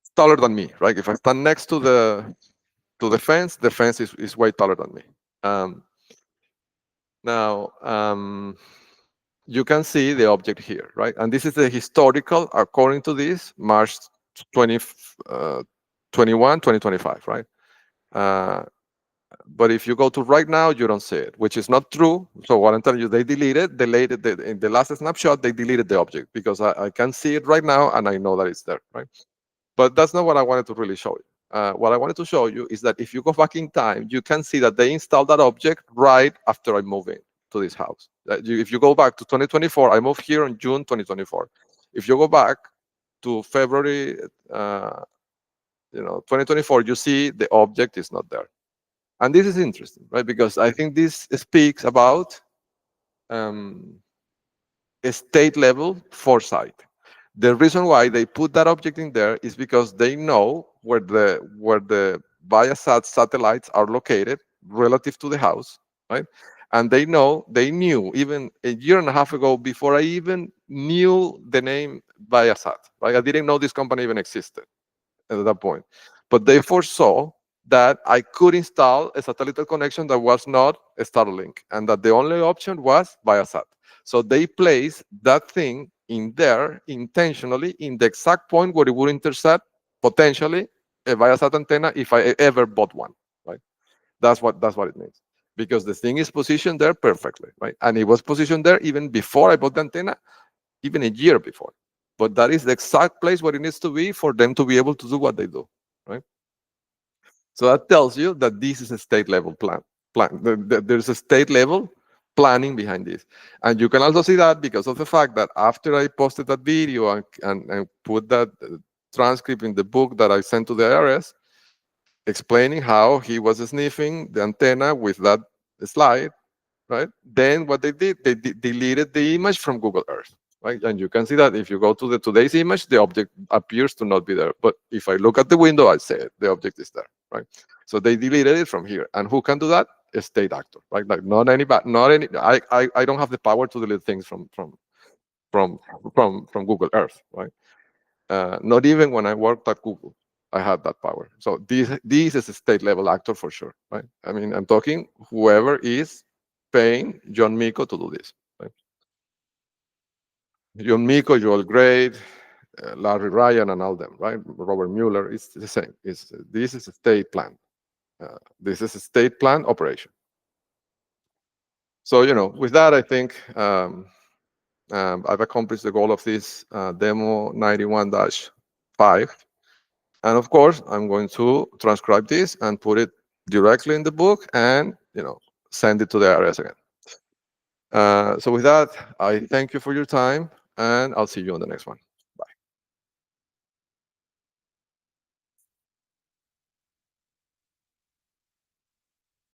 It's taller than me, right? If I stand next to the fence is way taller than me. Now, you can see the object here, right? And this is the historical, according to this, March 20, 21, 2025, right? But if you go to right now, you don't see it, which is not true. So what I'm telling you, they deleted in the last snapshot, they deleted the object because I can see it right now and I know that it's there, right? But that's not what I wanted to really show you. What I wanted to show you is that if you go back in time, you can see that they installed that object right after I moved in to this house. If you go back to 2024, I moved here in June 2024. If you go back to February, 2024, you see the object is not there. And this is interesting, right? Because I think this speaks about a state level foresight. The reason why they put that object in there is because they know where the Viasat satellites are located relative to the house, right? And they knew even a year and a half ago, before I even knew the name Viasat, right? I didn't know this company even existed at that point. But they foresaw that I could install a satellite connection that was not a Starlink, and that the only option was Viasat. So they placed that thing in there intentionally in the exact point where it would intercept potentially a Viasat antenna if I ever bought one. Right? That's what it means. Because the thing is positioned there perfectly, right? And it was positioned there even before I bought the antenna, even a year before. But that is the exact place where it needs to be for them to be able to do what they do, right? So that tells you that this is a state level plan. There's a state level planning behind this. And you can also see that because of the fact that after I posted that video and put that transcript in the book that I sent to the IRS, explaining how he was sniffing the antenna with that slide, right? Then what they did, they deleted the image from Google Earth, right? And you can see that if you go to today's image, the object appears to not be there. But if I look at the window, I say it, the object is there, right? So they deleted it from here. And who can do that? A state actor, right? Like not anybody, not any. I don't have the power to delete things from Google Earth, right? Not even when I worked at Google, I had that power. So this is a state level actor for sure, right? I mean, I'm talking whoever is paying John Miko to do this. Right? John Miko, Joel Gray, Larry Ryan, and all them, right? Robert Mueller, it's the same. This is a state plan. This is a state plan operation. So, with that, I think I've accomplished the goal of this demo 91-5. And of course, I'm going to transcribe this and put it directly in the book and, send it to the IRS again. So with that, I thank you for your time, and I'll see you on the next one.